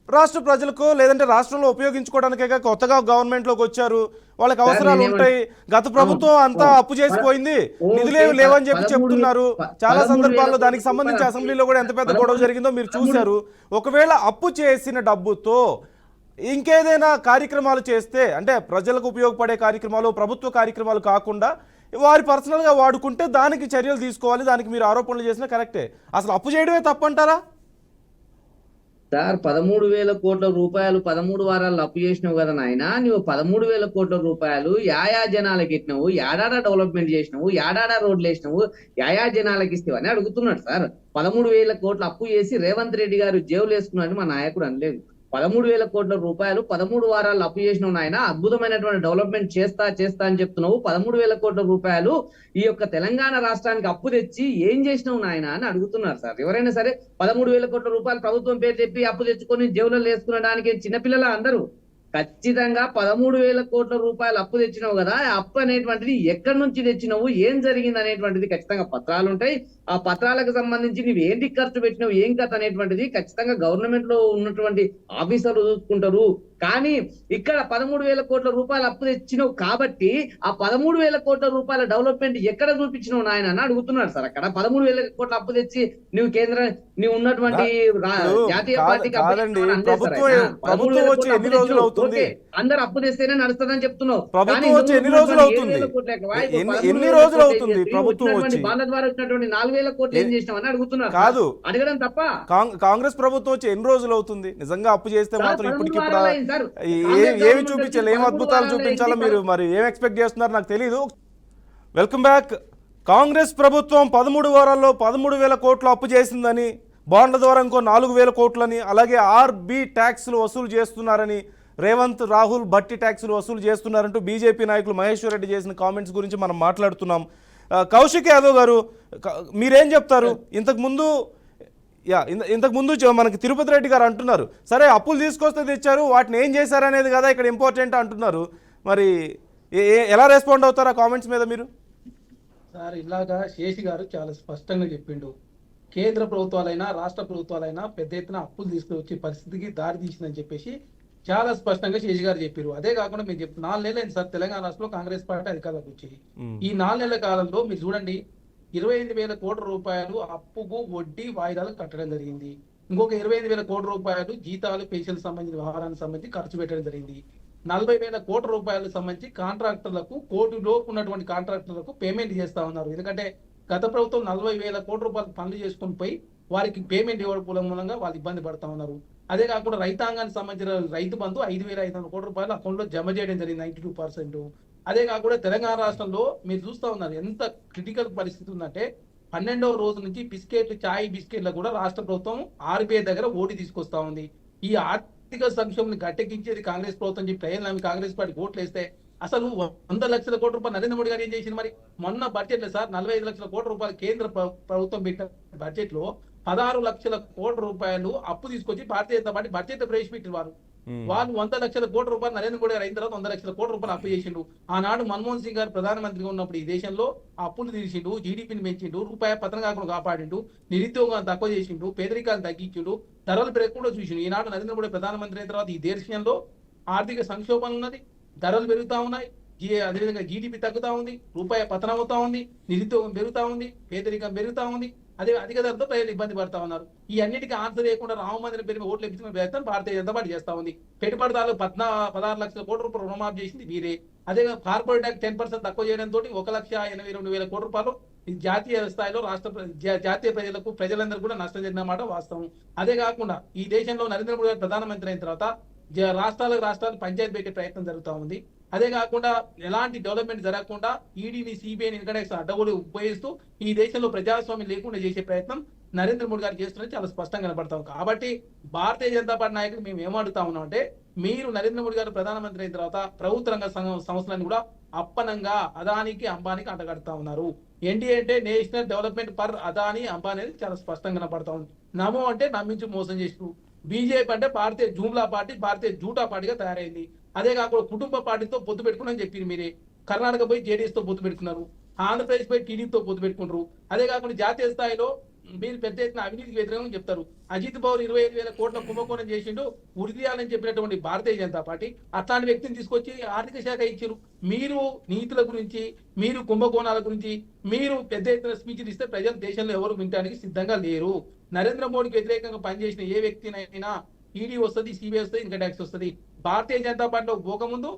రాష్ట్ర ప్రజలకు లేదంటే రాష్ట్రంలో ఉపయోగించుకోవడానికే కొత్తగా గవర్నమెంట్లోకి వచ్చారు, వాళ్ళకి అవసరాలు ఉంటాయి. గత ప్రభుత్వం అంతా అప్పు చేసిపోయింది, నిధులేవి లేవని చెప్తున్నారు. చాలా సందర్భాల్లో దానికి సంబంధించి అసెంబ్లీలో కూడా ఎంత పెద్ద గొడవ జరిగిందో మీరు చూశారు. ఒకవేళ అప్పు చేసిన డబ్బుతో ఇంకేదైనా కార్యక్రమాలు చేస్తే, అంటే ప్రజలకు ఉపయోగపడే కార్యక్రమాలు, ప్రభుత్వ కార్యక్రమాలు కాకుండా వారి పర్సనల్గా వాడుకుంటే దానికి చర్యలు తీసుకోవాలి. దానికి మీరు ఆరోపణలు చేసినా కరెక్టే. అసలు అప్పు చేయడమే తప్పంటారా? సార్, 13,000 కోట్ల రూపాయలు 13 వారాల్లో అప్పు చేసినావు కదా నాయన. నువ్వు 13,000 కోట్ల రూపాయలు యాయా జనాలకి ఇచ్చినావు, యాడాడా డెవలప్మెంట్ చేసినావు, యాడాడా రోడ్లు వేసినావు, యాయా జనాలకి ఇస్తావు అని అడుగుతున్నాడు సార్. 13,000 కోట్ల అప్పు చేసి రేవంత్ రెడ్డి గారు జేబులు వేసుకున్నాడని మా నాయకుడు అనలేదు. 13,000 కోట్ల రూపాయలు 13 వారాల్లో అప్పు చేసినావు నాయన. అద్భుతమైనటువంటి డెవలప్మెంట్ చేస్తా అని చెప్తున్నావు. 13,000 కోట్ల రూపాయలు ఈ యొక్క తెలంగాణ రాష్ట్రానికి అప్పు తెచ్చి ఏం చేసినావు నాయన అని అడుగుతున్నారు సార్. ఎవరైనా సరే 13,000 కోట్ల రూపాయలు ప్రభుత్వం పేరు చెప్పి అప్పు తెచ్చుకొని జేబులలో వేసుకునడానికి చిన్నపిల్లల అందరూ ఖచ్చితంగా 13,000 కోట్ల రూపాయలు అప్పు తెచ్చినావు కదా. అప్పు అనేటువంటిది ఎక్కడి నుంచి తెచ్చినావు, ఏం జరిగింది అనేటువంటిది ఖచ్చితంగా పత్రాలు ఉంటాయి. ఆ పత్రాలకు సంబంధించి నువ్వు ఏంటి ఖర్చు పెట్టినావు, ఏం కథ అనేటువంటిది ఖచ్చితంగా గవర్నమెంట్ లో ఉన్నటువంటి ఆఫీసర్లు చూసుకుంటారు. కానీ ఇక్కడ 13,000 కోట్ల రూపాయలు అప్పు తెచ్చినావు కాబట్టి ఆ 13,000 కోట్ల రూపాయల డెవలప్మెంట్ ఎక్కడ చూపించినావు నాయన అని అడుగుతున్నారు సార్. అక్కడ 13,000 కోట్ల అప్పు తెచ్చి నువ్వు ఉన్నటువంటి జాతీయ పార్టీకి అందరు అప్పు తెస్తేనే నడుస్తుందని చెప్తున్నావు. వాళ్ళ ద్వారా వచ్చినటువంటి 4,000 కోట్లు ఏం చేసినామని అడుగుతున్నారు. కాదు అడగడం తప్ప. కాంగ్రెస్ ప్రభుత్వం వచ్చి ఎన్ని రోజులు అవుతుంది? నిజంగా అప్పు చేస్తే మాత్రం ఇప్పటికిప్పుడు ఏమి చూపించాలి, ఏం అద్భుతాలు చూపించాలో మీరు మరి ఏం ఎక్స్పెక్ట్ చేస్తున్నారు నాకు తెలియదు. Welcome back. కాంగ్రెస్ ప్రభుత్వం 13 వారాల్లో 13,000 కోట్లు అప్పు చేసిందని, బాండ్ల ద్వారా ఇంకో 4,000 కోట్లని, అలాగే ఆర్బీ ట్యాక్స్లు వసూలు చేస్తున్నారని, రేవంత్ రాహుల్ భట్టి ట్యాక్స్లు వసూలు చేస్తున్నారంటూ బీజేపీ నాయకులు మహేశ్వర్ రెడ్డి చేసిన కామెంట్స్ గురించి మనం మాట్లాడుతున్నాం. కౌశిక్ యాదవ్ గారు, మీరేం చెప్తారు? ఇంతకుముందు మనకి తిరుపతి రెడ్డి గారు అంటున్నారు, సరే అప్పులు తీసుకొస్తే తెచ్చారు, వాటిని ఏం చేశారనేది కదా ఇక్కడ ఇంపార్టెంట్ అంటున్నారు. మరి ఎలా రెస్పాండ్ అవుతారు ఆ కామెంట్స్ మీద మీరు? సార్, ఇలాగా శేషి గారు చాలా స్పష్టంగా చెప్పిండు. కేంద్ర ప్రభుత్వాలైనా రాష్ట్ర ప్రభుత్వాలైనా పెద్ద ఎత్తున అప్పులు తీసుకొచ్చే పరిస్థితికి దారి తీసిందని చెప్పేసి చాలా స్పష్టంగా శేషి గారు చెప్పారు. అదే కాకుండా మీరు 4 నెలలు అయింది సార్ తెలంగాణ రాష్ట్రంలో కాంగ్రెస్ పార్టీ అధికారంలోకి వచ్చి. ఈ 4 నెలల కాలంలో మీరు చూడండి, 28,000 కోట్ల రూపాయలు అప్పుకు వడ్డీ వాయిదాలు కట్టడం జరిగింది. ఇంకొక 25,000 కోట్ల రూపాయలు జీతాలు పెన్షన్ సంబంధించిన వ్యవహారానికి సంబంధించి ఖర్చు పెట్టడం జరిగింది. 40,000 కోట్ల రూపాయలకు సంబంధించి కాంట్రాక్టర్లకు, కోటి లోపు ఉన్నటువంటి కాంట్రాక్టర్లకు పేమెంట్ చేస్తా ఉన్నారు. ఎందుకంటే గత ప్రభుత్వం 40,000 కోట్ల రూపాయలు పనులు చేసుకుని పోయి వారికి పేమెంట్ ఇవ్వడం మూలంగా వాళ్ళు ఇబ్బంది పడతా ఉన్నారు. అదే కాకుండా రైతాంగానికి సంబంధించిన రైతు బంధు 5,500 కోట్ల రూపాయలు అకౌంట్లో జమ చేయడం జరిగింది 92%. అదే కాకుండా తెలంగాణ రాష్ట్రంలో మీరు చూస్తా ఉన్నారు ఎంత క్రిటికల్ పరిస్థితి ఉందంటే 12వ రోజు నుంచి బిస్కెట్లు, చాయ్ బిస్కెట్లు కూడా రాష్ట్ర ప్రభుత్వం ఆర్బీఐ దగ్గర ఓడి తీసుకొస్తా ఉంది. ఈ ఆర్థిక సంక్షోభాన్ని గట్టెక్కించేది కాంగ్రెస్ ప్రభుత్వం చెప్పి ప్రజలు కాంగ్రెస్ పార్టీ ఓట్లు వేస్తే అసలు 100 లక్షల కోట్ల రూపాయలు నరేంద్ర మోడీ గారు ఏం చేసింది? మరి మొన్న బడ్జెట్ లో సార్ 45 లక్షల కోట్ల రూపాయలు కేంద్ర ప్రభుత్వం పెట్టిన బడ్జెట్ లో 16 లక్షల కోట్ల రూపాయలు అప్పు తీసుకొచ్చి భారతీయ జనతా పార్టీ బడ్జెట్ ప్రవేశపెట్టిన వారు. వాళ్ళు 100 లక్షల కోట్ల రూపాయలు నరేంద్ర మోడీ గారు అయిన తర్వాత 100 లక్షల కోట్ల రూపాయలు అప్పు చేసిండు. ఆనాడు మన్మోహన్ సింగ్ గారు ప్రధానమంత్రిగా ఉన్నప్పుడు ఈ దేశంలో అప్పులు తీర్చిండు, జీడీపీని పెంచిండు, రూపాయి పతనం కాకుండా కాపాడిండు, నిరుద్యోగాన్ని తక్కువ చేసిండు, పేదరికాన్ని తగ్గించిండు, ధరలు పెరగకుండా చూసిండు. ఈనాడు నరేంద్ర మోడీ ప్రధానమంత్రి అయిన తర్వాత ఈ దేశంలో ఆర్థిక సంక్షోభం ఉన్నది, ధరలు పెరుగుతా ఉన్నాయి, అదేవిధంగా జీడీపీ తగ్గుతా ఉంది, రూపాయి పతనం అవుతా ఉంది, నిరుద్యోగం పెరుగుతా ఉంది, పేదరికం పెరుగుతా ఉంది, అదే అధిక ధరతో ప్రజలు ఇబ్బంది పడతా ఉన్నారు. ఈ అన్నిటికీ ఆన్సర్ చేయకుండా రామ మందిరం పేరు ఓట్లు ఇప్పించిన ప్రయత్నం భారతీయ జనతా పార్టీ చేస్తా ఉంది. పెట్టుబడిదారులు 16 లక్షల కోట్ల రూపాయలు రుణమాఫీ చేసింది మీరే. అదే కార్పొరేట్ ట్యాక్స్ 10% తక్కువ చేయడంతో 1,82,000 కోట్ల రూపాయలు జాతీయ స్థాయిలో జాతీయ ప్రజలందరూ కూడా నష్టం జరిగిన మాట వాస్తవం. అదే కాకుండా ఈ దేశంలో నరేంద్ర మోడీ గారు ప్రధానమంత్రి అయిన తర్వాత రాష్ట్రాలు పంచాయతీ పెట్టే ప్రయత్నం జరుగుతూ ఉంది. అదే కాకుండా ఎలాంటి డెవలప్మెంట్ జరగకుండా ఈడీని, సిబిఐని, ఇన్కమ్ ట్యాక్స్ అడ్డగోలు ఉపయోగిస్తూ ఈ దేశంలో ప్రజాస్వామ్యం లేకుండా చేసే ప్రయత్నం నరేంద్ర మోడీ గారు చేస్తున్నది చాలా స్పష్టంగా కనబడతాం. కాబట్టి భారతీయ జనతా పార్టీ నాయకులు మేము ఏమడుగుతా ఉన్నాం అంటే, మీరు నరేంద్ర మోడీ గారు ప్రధానమంత్రి అయిన తర్వాత ప్రభుత్వ రంగ సంస్థలను కూడా అప్పనంగా అదానికి, అంబానీకి అంటగడుతా ఉన్నారు. ఎన్డీఏ అంటే national development per Adani, Ambani అనేది చాలా స్పష్టంగా కనబడతా ఉంది. నమో అంటే నమ్మించి మోసం చేసిన, బీజేపీ అంటే భారతీయ జూమ్లా పార్టీ, భారతీయ జూటా పార్టీగా తయారైంది. అదే కాకుండా కుటుంబ పార్టీతో పొత్తు పెట్టుకుని చెప్పింది మీరే. కర్ణాటక పోయి జేడీఎస్ తో పొత్తు పెట్టుకున్నారు, ఆంధ్రప్రదేశ్ పోయి టీడీపీతో పొత్తు పెట్టుకుంటారు. అదే కాకుండా జాతీయ స్థాయిలో మీరు పెద్ద ఎత్తున అవినీతికి వ్యతిరేకంగా చెప్తారు. అజిత్ పవార్ 25,000 కోట్ల కుంభకోణం చేసిండు, ఉరి తీయాలని చెప్పినటువంటి భారతీయ జనతా పార్టీ అట్లాంటి వ్యక్తిని తీసుకొచ్చి ఆర్థిక శాఖ ఇచ్చారు. మీరు నీతుల గురించి, మీరు కుంభకోణాల గురించి మీరు పెద్ద ఎత్తున స్పీచ్లు ఇస్తే ప్రజలు దేశంలో ఎవరు వినడానికి సిద్ధంగా లేరు. నరేంద్ర మోడీకి వ్యతిరేకంగా పనిచేసిన ఏ వ్యక్తినైనా ఈడీ వస్తుంది, సిబిఐ వస్తుంది, ఇన్కమ్ ట్యాక్స్ వస్తుంది. భారతీయ జనతా పార్టీలో పోకముందు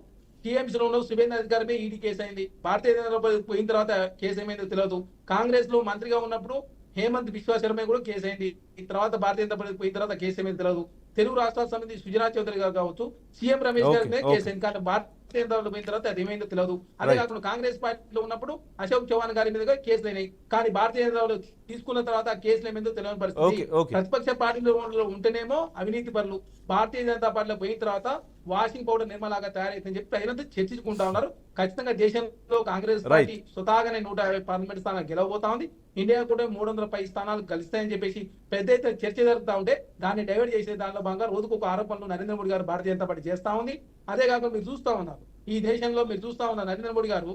టీఎంసీలో ఉన్న సువేంద్ర అధికారిపై ఈడీ కేసు అయింది. భారతీయ జనతా పార్టీ పోయిన తర్వాత కేసు ఏమైందో తెలియదు. కాంగ్రెస్ లో మంత్రిగా ఉన్నప్పుడు హేమంత్ బిశ్వా శర్మ కూడా కేసు అయింది. ఈ తర్వాత భారతీయ జనతా పార్టీ పోయిన తర్వాత కేసు ఏమైందో తెలియదు. తెలుగు రాష్ట్రాల సమితి సుజనా చౌదరి గారు కావచ్చు, సీఎం రమేష్ గారి మీద కేసు అయింది. కానీ భారతీయ జనతా పార్టీ పోయిన తర్వాత అది ఏమైందో తెలియదు. అదే కాకుండా కాంగ్రెస్ పార్టీలో ఉన్నప్పుడు అశోక్ చౌహాన్ గారి మీద కేసులు అయినాయి. కానీ భారతీయ జనతా పార్టీ తీసుకున్న తర్వాత ఆ కేసులు ఏమైందో తెలియని పరిస్థితి. ప్రతిపక్ష పార్టీలో ఉంటేనేమో అవినీతి పరులు, భారతీయ జనతా పార్టీలో పోయిన తర్వాత వాషింగ్ పౌడర్ నిర్మలాగా తయారైతుందని చెప్పి ప్రజలంతా చర్చించుకుంటా ఉన్నారు. ఖచ్చితంగా దేశంలో కాంగ్రెస్ పార్టీ స్వతహాగానే 150 పార్లమెంట్ స్థానాలు గెలవబోతా ఉంది. ఇండియా కూడా 310 స్థానాలు గెలుస్తాయని చెప్పేసి పెద్ద ఎత్తున చర్చ జరుగుతా ఉంటే దాన్ని డైవర్ట్ చేసే దానిలో భాగంగా రోజుకు ఒక ఆరోపణలు నరేంద్ర మోడీ గారు భారతీయ జనతా పార్టీ చేస్తా ఉంది. అదే కాకుండా మీరు చూస్తా ఉన్నారు, ఈ దేశంలో మీరు చూస్తా ఉన్నారు నరేంద్ర మోడీ గారు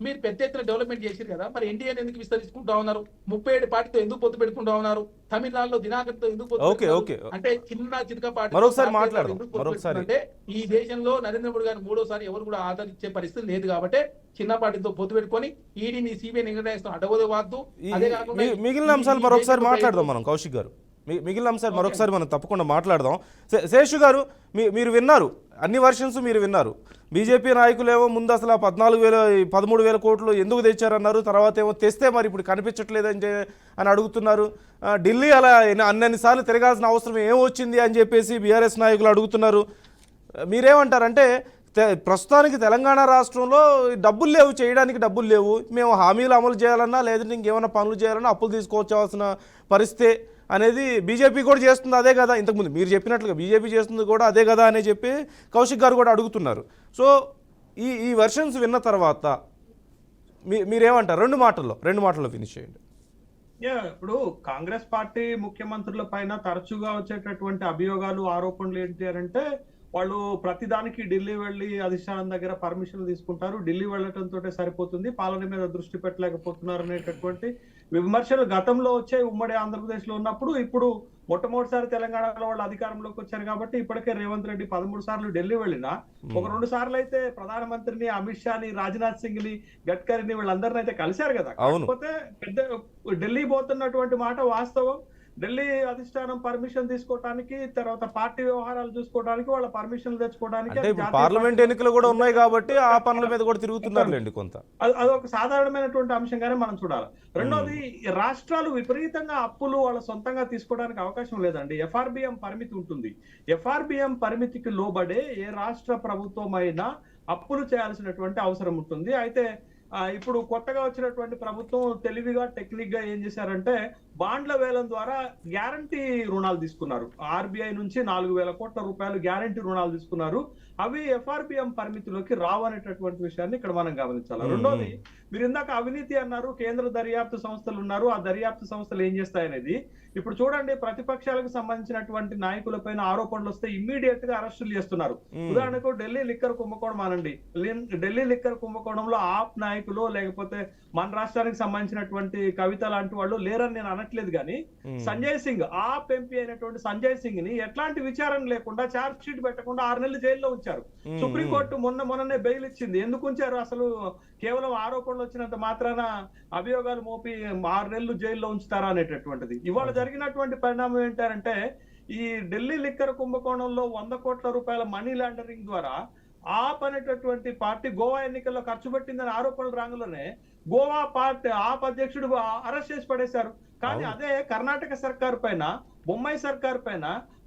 మీరు పెద్ద ఎత్తున డెవలప్మెంట్ చేశారు కదా, మరి ఎన్డీఏని ఎందుకు విస్తరించుకుంటా ఉన్నారు? 37 పార్టీతో ఎందుకు పొత్తు పెట్టుకుంటా ఉన్నారు? తమిళనాడులో దినాకర్తో ఎందుకు పొత్తు? అంటే చిన్న చితక పార్టీ అంటే ఈ దేశంలో నరేంద్ర మోడీ గారు మూడోసారి ఎవరు కూడా ఆదరించే పరిస్థితి లేదు. కాబట్టి చిన్న పార్టీతో పొత్తు పెట్టుకొని ఈడీని, సిబిఐ, ఇన్కమ్ ట్యాక్స్ అడ్డగోలు వాద్దు. అదే కాకుండా మిగిలిన అంశాలు మరొకసారి మాట్లాడదాం మనం. కౌశిక్ గారు, మిగిలిన అంశాలు మరొకసారి మనం తప్పకుండా మాట్లాడదాం. శేషు గారు, మీరు విన్నారు, అన్ని వర్షన్స్ మీరు విన్నారు. బీజేపీ నాయకులేమో ముందు అసలు 13,000 కోట్లు ఎందుకు తెచ్చారన్నారు, తర్వాత ఏమో తెస్తే మరి ఇప్పుడు కనిపించట్లేదని అడుగుతున్నారు. ఢిల్లీ అలా అన్నెన్నిసార్లు తిరగాల్సిన అవసరం ఏమొచ్చింది అని చెప్పేసి బీఆర్ఎస్ నాయకులు అడుగుతున్నారు. మీరేమంటారంటే ప్రస్తుతానికి తెలంగాణ రాష్ట్రంలో డబ్బులు లేవు, చేయడానికి డబ్బులు లేవు, మేము హామీలు అమలు చేయాలన్నా లేదంటే ఇంకేమైనా పనులు చేయాలన్నా అప్పులు తీసుకొచ్చాల్సిన పరిస్థితి అనేది బీజేపీ కూడా చేస్తుంది అదే కదా, ఇంతకుముందు మీరు చెప్పినట్లుగా బీజేపీ చేస్తుంది కూడా అదే కదా అని చెప్పి కౌశిక్ గారు కూడా అడుగుతున్నారు. సో ఈ వెర్షన్స్ విన్న తర్వాత మీరేమంటారు? రెండు మాటల్లో ఫినిష్ చేయండి. ఇప్పుడు కాంగ్రెస్ పార్టీ ముఖ్యమంత్రుల పైన తరచుగా వచ్చేటటువంటి అభియోగాలు, ఆరోపణలు ఏంటి అంటే వాళ్ళు ప్రతిదానికి ఢిల్లీ వెళ్ళి అధిష్టానం దగ్గర పర్మిషన్లు తీసుకుంటారు, ఢిల్లీ వెళ్ళటంతో సరిపోతుంది, పాలన మీద దృష్టి పెట్టలేకపోతున్నారు అనేటటువంటి విమర్శలు గతంలో వచ్చే ఉమ్మడి ఆంధ్రప్రదేశ్ లో ఉన్నప్పుడు. ఇప్పుడు మొట్టమొదటిసారి తెలంగాణలో వాళ్ళు అధికారంలోకి వచ్చారు కాబట్టి ఇప్పటికే రేవంత్ రెడ్డి 13 సార్లు ఢిల్లీ వెళ్ళినా ఒక 2 సార్లు అయితే ప్రధానమంత్రిని, అమిత్ షాని, రాజ్నాథ్ సింగ్ ని, గడ్కరీని వీళ్ళందరినీ అయితే కలిశారు కదా. కాకపోతే పెద్ద ఢిల్లీ పోతున్నటువంటి మాట వాస్తవం. ఢిల్లీ అధిష్టానం పర్మిషన్ తీసుకోవడానికి, తర్వాత పార్టీ వ్యవహారాలు చూసుకోవడానికి, వాళ్ళ పర్మిషన్లు తెచ్చుకోవడానికి, అంటే ఇప్పుడు పార్లమెంట్ ఎన్నికలు కూడా ఉన్నాయి కాబట్టి ఆ పనుల మీద కూడా తిరుగుతున్నారులేండి కొంత. అదొక సాధారణమైనటువంటి అంశంగానే మనం చూడాలి. రెండోది, రాష్ట్రాలు విపరీతంగా అప్పులు వాళ్ళ సొంతంగా తీసుకోవడానికి అవకాశం లేదండి. ఎఫ్ఆర్బిఎం పరిమితి ఉంటుంది. ఎఫ్ఆర్బిఎం పరిమితికి లోబడే ఏ రాష్ట్ర ప్రభుత్వం అయినా అప్పులు చేయాల్సినటువంటి అవసరం ఉంటుంది. అయితే ఇప్పుడు కొత్తగా వచ్చినటువంటి ప్రభుత్వం తెలివిగా టెక్నిక్ గా ఏం చేశారంటే బాండ్ల వేలం ద్వారా గ్యారంటీ రుణాలు తీసుకున్నారు. ఆర్బీఐ నుంచి 4,000 కోట్ల రూపాయలు గ్యారంటీ రుణాలు తీసుకున్నారు. అవి ఎఫ్ఆర్బిఎం పరిమితిలోకి రావనేటటువంటి విషయాన్ని ఇక్కడ మనం గమనించాలి. రెండోది, మీరు ఇందాక అవినీతి అన్నారు, కేంద్ర దర్యాప్తు సంస్థలు ఉన్నారు, ఆ దర్యాప్తు సంస్థలు ఏం చేస్తాయనేది ఇప్పుడు చూడండి. ప్రతిపక్షాలకు సంబంధించినటువంటి నాయకులపైన ఆరోపణలు వస్తే ఇమ్మీడియట్ గా అరెస్టులు చేస్తున్నారు. ఉదాహరణకు ఢిల్లీ లిక్కర్ కుంభకోణం అనండి. ఢిల్లీ లిక్కర్ కుంభకోణంలో ఆప్ నాయకులు లేకపోతే మన రాష్ట్రానికి సంబంధించినటువంటి కవిత లాంటి వాళ్ళు లేరని నేను అనట్లేదు, కానీ సంజయ్ సింగ్, ఆప్ ఎంపీ అయినటువంటి సంజయ్ సింగ్ ని ఎట్లాంటి విచారణ లేకుండా ఛార్జ్ షీట్ పెట్టకుండా 6 నెలలు జైల్లో ఉంచారు. సుప్రీంకోర్టు మొన్ననే బెయిల్ ఇచ్చింది. ఎందుకు ఉంచారు? అసలు కేవలం ఆరోపణలు వచ్చినంత మాత్రాన అభియోగాలు మోపి 6 నెలలు జైల్లో ఉంచుతారా అనేటటువంటిది. ఇవాళ జరిగినటువంటి పరిణామం ఏంటంటే, ఈ ఢిల్లీ లిక్కర్ కుంభకోణంలో 100 కోట్ల రూపాయల మనీ లాండరింగ్ ద్వారా ఆప్ అనేటటువంటి పార్టీ గోవా ఎన్నికల్లో ఖర్చు పెట్టిందని ఆరోపణలు రాంగలోనే గోవా పార్టీ ఆప్ అధ్యక్షుడు అరెస్ట్ చేసి పడేశారు. కానీ అదే కర్ణాటక సర్కార్ పైన, బొమ్మాయి సర్కార్ పైన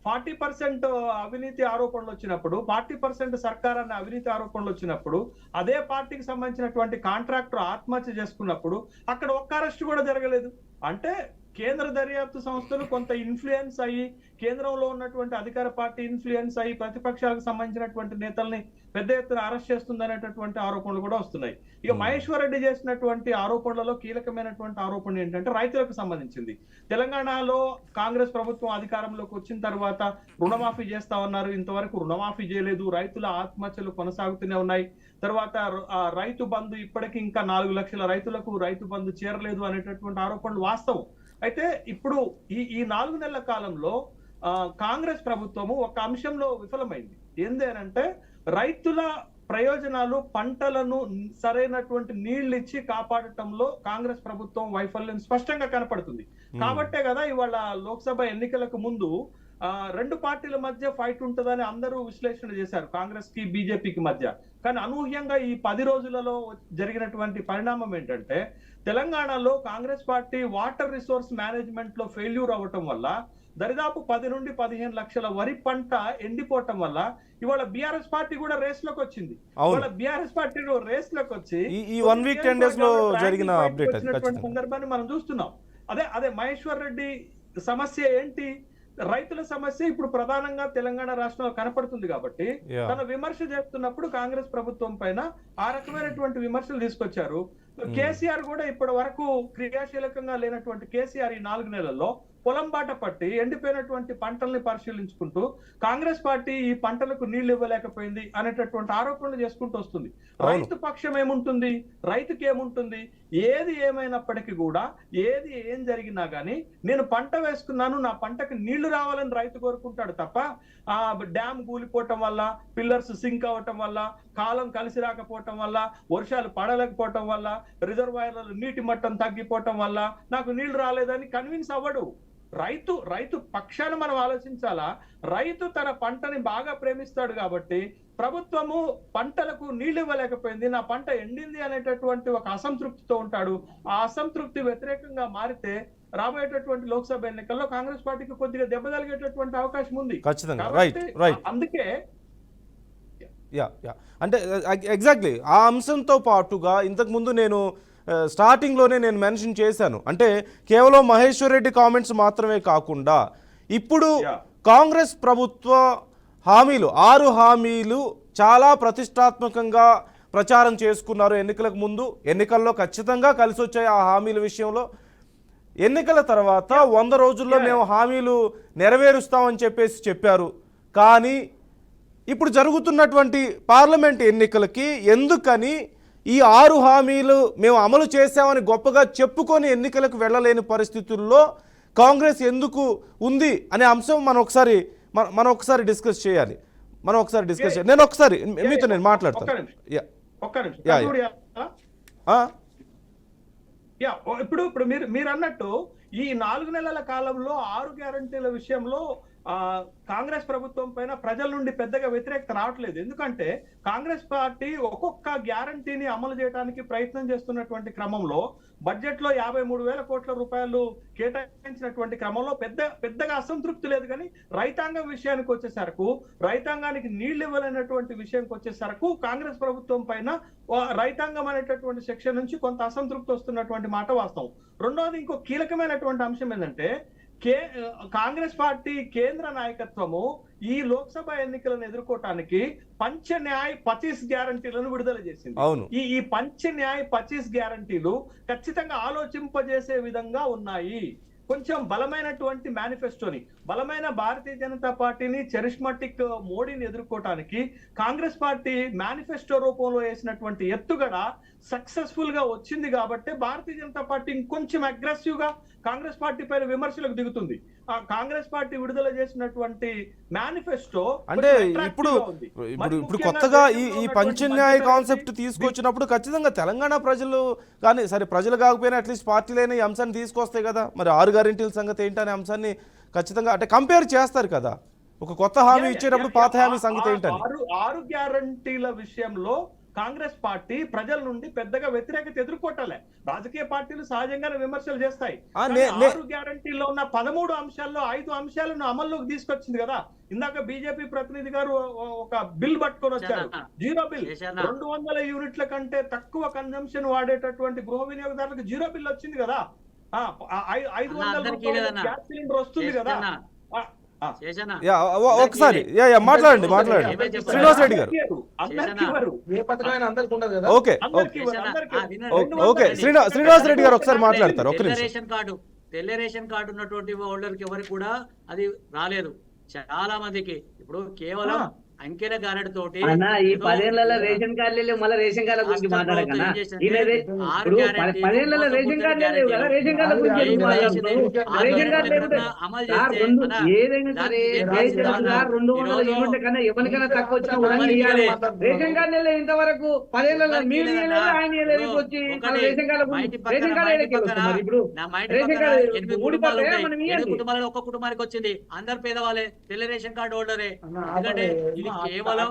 40% అవినీతి ఆరోపణలు వచ్చినప్పుడు, 40% సర్కార్ అనే అవినీతి ఆరోపణలు వచ్చినప్పుడు, అదే పార్టీకి సంబంధించినటువంటి కాంట్రాక్టర్ ఆత్మహత్య చేసుకున్నప్పుడు అక్కడ ఒక్క అరెస్ట్ కూడా జరగలేదు. అంటే కేంద్ర దర్యాప్తు సంస్థలు కొంత ఇన్ఫ్లుయెన్స్ అయ్యి, కేంద్రంలో ఉన్నటువంటి అధికార పార్టీ ఇన్ఫ్లుయెన్స్ అయ్యి ప్రతిపక్షాలకు సంబంధించినటువంటి నేతల్ని పెద్ద ఎత్తున అరెస్ట్ చేస్తుందనేటటువంటి ఆరోపణలు కూడా వస్తున్నాయి. ఇక మహేశ్వర్ రెడ్డి చేసినటువంటి ఆరోపణలలో కీలకమైనటువంటి ఆరోపణ ఏంటంటే రైతులకు సంబంధించింది. తెలంగాణలో కాంగ్రెస్ ప్రభుత్వం అధికారంలోకి వచ్చిన తర్వాత రుణమాఫీ చేస్తా ఉన్నారు, ఇంతవరకు రుణమాఫీ చేయలేదు, రైతుల ఆత్మహత్యలు కొనసాగుతూనే ఉన్నాయి. తర్వాత రైతు బంధు ఇప్పటికీ ఇంకా 4 లక్షల రైతులకు రైతు బంధు చేరలేదు అనేటటువంటి ఆరోపణలు వాస్తవం. అయితే ఇప్పుడు ఈ 4 నెలల కాలంలో కాంగ్రెస్ ప్రభుత్వము ఒక అంశంలో విఫలమైంది. ఏందేనంటే రైతుల ప్రయోజనాలు, పంటలను సరైనటువంటి నీళ్లు ఇచ్చి కాపాడటంలో కాంగ్రెస్ ప్రభుత్వం వైఫల్యం స్పష్టంగా కనపడుతుంది. కాబట్టే కదా ఇవాళ లోక్సభ ఎన్నికలకు ముందు 2 పార్టీల మధ్య ఫైట్ ఉంటుందని అందరూ విశ్లేషణ చేశారు, కాంగ్రెస్ కి బీజేపీకి మధ్య. కానీ అనూహ్యంగా ఈ 10 రోజులలో జరిగినటువంటి పరిణామం ఏంటంటే, తెలంగాణలో Congress party water resource management లో ఫెయిల్యూర్ అవ్వటం వల్ల దరిదాపు 10 నుండి 15 లక్షల వరి పంట ఎండిపోవటం వల్ల ఇవాళ బీఆర్ఎస్ పార్టీ కూడా రేస్ లోకి వచ్చింది. ఇవాళ బీఆర్ఎస్ పార్టీ రేస్ లోకి వచ్చి ఈ 1 వీక్ 10 డేస్ లో జరిగిన అప్డేట్ సందర్భాన్ని మనం చూస్తున్నాం. అదే మహేశ్వర్ రెడ్డి సమస్య ఏంటి? రైతుల సమస్య ఇప్పుడు ప్రధానంగా తెలంగాణ రాష్ట్రంలో కనపడుతుంది. కాబట్టి తన విమర్శ చేస్తున్నప్పుడు కాంగ్రెస్ ప్రభుత్వం పైన ఆ రకమైనటువంటి విమర్శలు తీసుకొచ్చారు. కేసీఆర్ కూడా ఇప్పటి వరకు క్రియాశీలకంగా లేనటువంటి కేసీఆర్ ఈ 4 నెలల్లో పొలం బాట పట్టి ఎండిపోయినటువంటి పంటల్ని పరిశీలించుకుంటూ కాంగ్రెస్ పార్టీ ఈ పంటలకు నీళ్లు ఇవ్వలేకపోయింది అనేటటువంటి ఆరోపణలు చేసుకుంటూ వస్తుంది. రైతు పక్షం ఏముంటుంది? రైతుకి ఏముంటుంది? ఏది ఏమైనప్పటికీ కూడా, ఏది ఏం జరిగినా గానీ నేను పంట వేసుకున్నాను, నా పంటకు నీళ్లు రావాలని రైతు కోరుకుంటాడు తప్ప డ్యామ్ కూలిపోవటం వల్ల, పిల్లర్స్ సింక్ అవటం వల్ల, కాలం కలిసి రాకపోవటం వల్ల, వర్షాలు పడలేకపోవటం వల్ల, రిజర్వాయర్లలో నీటి మట్టం తగ్గిపోవటం వల్ల నాకు నీళ్లు రాలేదని కన్విన్స్ అవ్వడు. రైతు పక్షాన మనం ఆలోచించాలా? రైతు తన పంటని బాగా ప్రేమిస్తాడు కాబట్టి ప్రభుత్వము పంటలకు నీళ్లు ఇవ్వలేకపోయింది, నా పంట ఎండింది అనేటటువంటి ఒక అసంతృప్తితో ఉంటాడు. ఆ అసంతృప్తి వ్యతిరేకంగా మారితే రాబోయేటటువంటి లోక్సభ ఎన్నికల్లో కాంగ్రెస్ పార్టీకి కొద్దిగా దెబ్బ తగిలేటటువంటి అవకాశం ఉంది. అందుకే అంటే ఎగ్జాక్ట్లీ ఆ అంశంతో పాటుగా ఇంతకుముందు నేను స్టార్టింగ్లోనే నేను మెన్షన్ చేశాను. అంటే కేవలం మహేశ్వర్ రెడ్డి కామెంట్స్ మాత్రమే కాకుండా ఇప్పుడు కాంగ్రెస్ ప్రభుత్వ హామీలు 6 హామీలు చాలా ప్రతిష్టాత్మకంగా ప్రచారం చేసుకున్నారు ఎన్నికలకు ముందు. ఎన్నికల్లో ఖచ్చితంగా కలిసి వచ్చాయి ఆ హామీల విషయంలో. ఎన్నికల తర్వాత 100 రోజుల్లో మేము హామీలు నెరవేరుస్తామని చెప్పారు. కానీ ఇప్పుడు జరుగుతున్నటువంటి పార్లమెంట్ ఎన్నికలకి ఎందుకని ఈ 6 హామీలు మేము అమలు చేశామని గొప్పగా చెప్పుకొని ఎన్నికలకు వెళ్ళలేని పరిస్థితుల్లో కాంగ్రెస్ ఎందుకు ఉంది అనే అంశం మనం ఒకసారి డిస్కస్ చేయాలి. నేను ఒకసారి మీతో నేను మాట్లాడతాను. ఇప్పుడు మీరు అన్నట్టు ఈ 4 నెలల కాలంలో 6 గ్యారంటీల విషయంలో కాంగ్రెస్ ప్రభుత్వం పైన ప్రజల నుండి పెద్దగా వ్యతిరేకత రావట్లేదు. ఎందుకంటే కాంగ్రెస్ పార్టీ ఒక్కొక్క గ్యారంటీని అమలు చేయడానికి ప్రయత్నం చేస్తున్నటువంటి క్రమంలో బడ్జెట్ లో 53,000 కోట్ల రూపాయలు కేటాయించినటువంటి క్రమంలో పెద్దగా అసంతృప్తి లేదు. కానీ రైతాంగం విషయానికి వచ్చేసరకు, రైతాంగానికి నీళ్లు ఇవ్వలేనటువంటి విషయానికి వచ్చేసరకు కాంగ్రెస్ ప్రభుత్వం పైన రైతాంగం అనేటటువంటి సెక్షన్ నుంచి కొంత అసంతృప్తి వస్తున్నటువంటి మాట వాస్తవం. రెండోది, ఇంకో కీలకమైనటువంటి అంశం ఏంటంటే కాంగ్రెస్ పార్టీ కేంద్ర నాయకత్వము ఈ లోక్సభ ఎన్నికలను ఎదుర్కోవటానికి పంచ న్యాయ్ 25 గ్యారంటీలను విడుదల చేసింది. ఈ పంచ న్యాయ్ 25 గ్యారంటీలు ఖచ్చితంగా ఆలోచింపజేసే విధంగా ఉన్నాయి. కొంచెం బలమైనటువంటి మేనిఫెస్టోని, బలమైన భారతీయ జనతా పార్టీని, చరిష్మాటిక్ మోడీని ఎదుర్కోవటానికి కాంగ్రెస్ పార్టీ మేనిఫెస్టో రూపంలో వేసినటువంటి ఎత్తుగడ సక్సెస్ఫుల్ గా వచ్చింది. కాబట్టి భారతీయ జనతా పార్టీ ఇంకొంచెం అగ్రెసివ్ గా కాంగ్రెస్ పార్టీ పైన విమర్శలకు దిగుతుంది. ఆ కాంగ్రెస్ పార్టీ విడుదల చేసినటువంటి మేనిఫెస్టో అంటే ఇప్పుడు కొత్తగా ఈ పంచన్యాయ కాన్సెప్ట్ తీసుకొచ్చినప్పుడు ఖచ్చితంగా తెలంగాణ ప్రజలు కానీ సరే, ప్రజలు కాకపోయినా అట్లీస్ట్ పార్టీలైన ఈ అంశాన్ని తీసుకొస్తాయి కదా. మరి 6 గ్యారెంటీల సంగతి ఏంటనే అంశాన్ని ఖచ్చితంగా అంటే కంపేర్ చేస్తారు కదా. ఒక కొత్త హామీ ఇచ్చేటప్పుడు పాత హామీ సంగతి ఏంటని. 6 గ్యారంటీల విషయంలో కాంగ్రెస్ పార్టీ ప్రజల నుండి పెద్దగా వ్యతిరేకత ఎదుర్కోవటలే. రాజకీయ పార్టీలు సహజంగానే విమర్శలు చేస్తాయి. 6 గ్యారంటీలో ఉన్న 13 అంశాల్లో 5 అంశాలను అమల్లోకి తీసుకొచ్చింది కదా. ఇందాక బీజేపీ ప్రతినిధి గారు ఒక బిల్ పట్టుకొని వచ్చారు, జీరో బిల్. 200 యూనిట్ల కంటే తక్కువ కన్జంప్షన్ వాడేటటువంటి గృహ వినియోగదారులకు జీరో బిల్ వచ్చింది కదా. 500 గ్యాస్ సిలిండర్ వస్తుంది కదా. ఒకసారి మాట్లాడండి శ్రీనివాస్ రెడ్డి గారు. ఓకే శ్రీనివాస్ రెడ్డి గారు ఒకసారి మాట్లాడతారు. తెల్ల రేషన్ కార్డు ఉన్నటువంటి హోల్డర్కి ఎవరికి కూడా అది రాలేదు. చాలా మందికి ఇప్పుడు కేవలం అంకెల గారడి తోటి ఈ 10 ఏళ్ల రేషన్ కార్డులు మళ్ళీ రేషన్ కార్డుల గురించి మాట్లాడకన్నా 10 ఏళ్ల రేషన్ కార్డులే లేవు కదా. రేషన్ కార్డుల గురించి రేషన్ కార్డు లేకపోతే ఏదైనా సరే 200 యూనిట్ల కన్నా ఎవరికైనా తక్కువ వచ్చినా రేషన్ కార్డు ఇంతవరకు 10 ఏళ్లలో మీరు ఆయన వచ్చి రేషన్ కార్డు ఇప్పుడు రేషన్ కార్డు 8 కుటుంబాలలో ఒక్క కుటుంబానికి వచ్చింది. అందరు పేదవాళ్ళే, తెల్ల రేషన్ కార్డు హోల్డరే. ఎందుకంటే కేవలం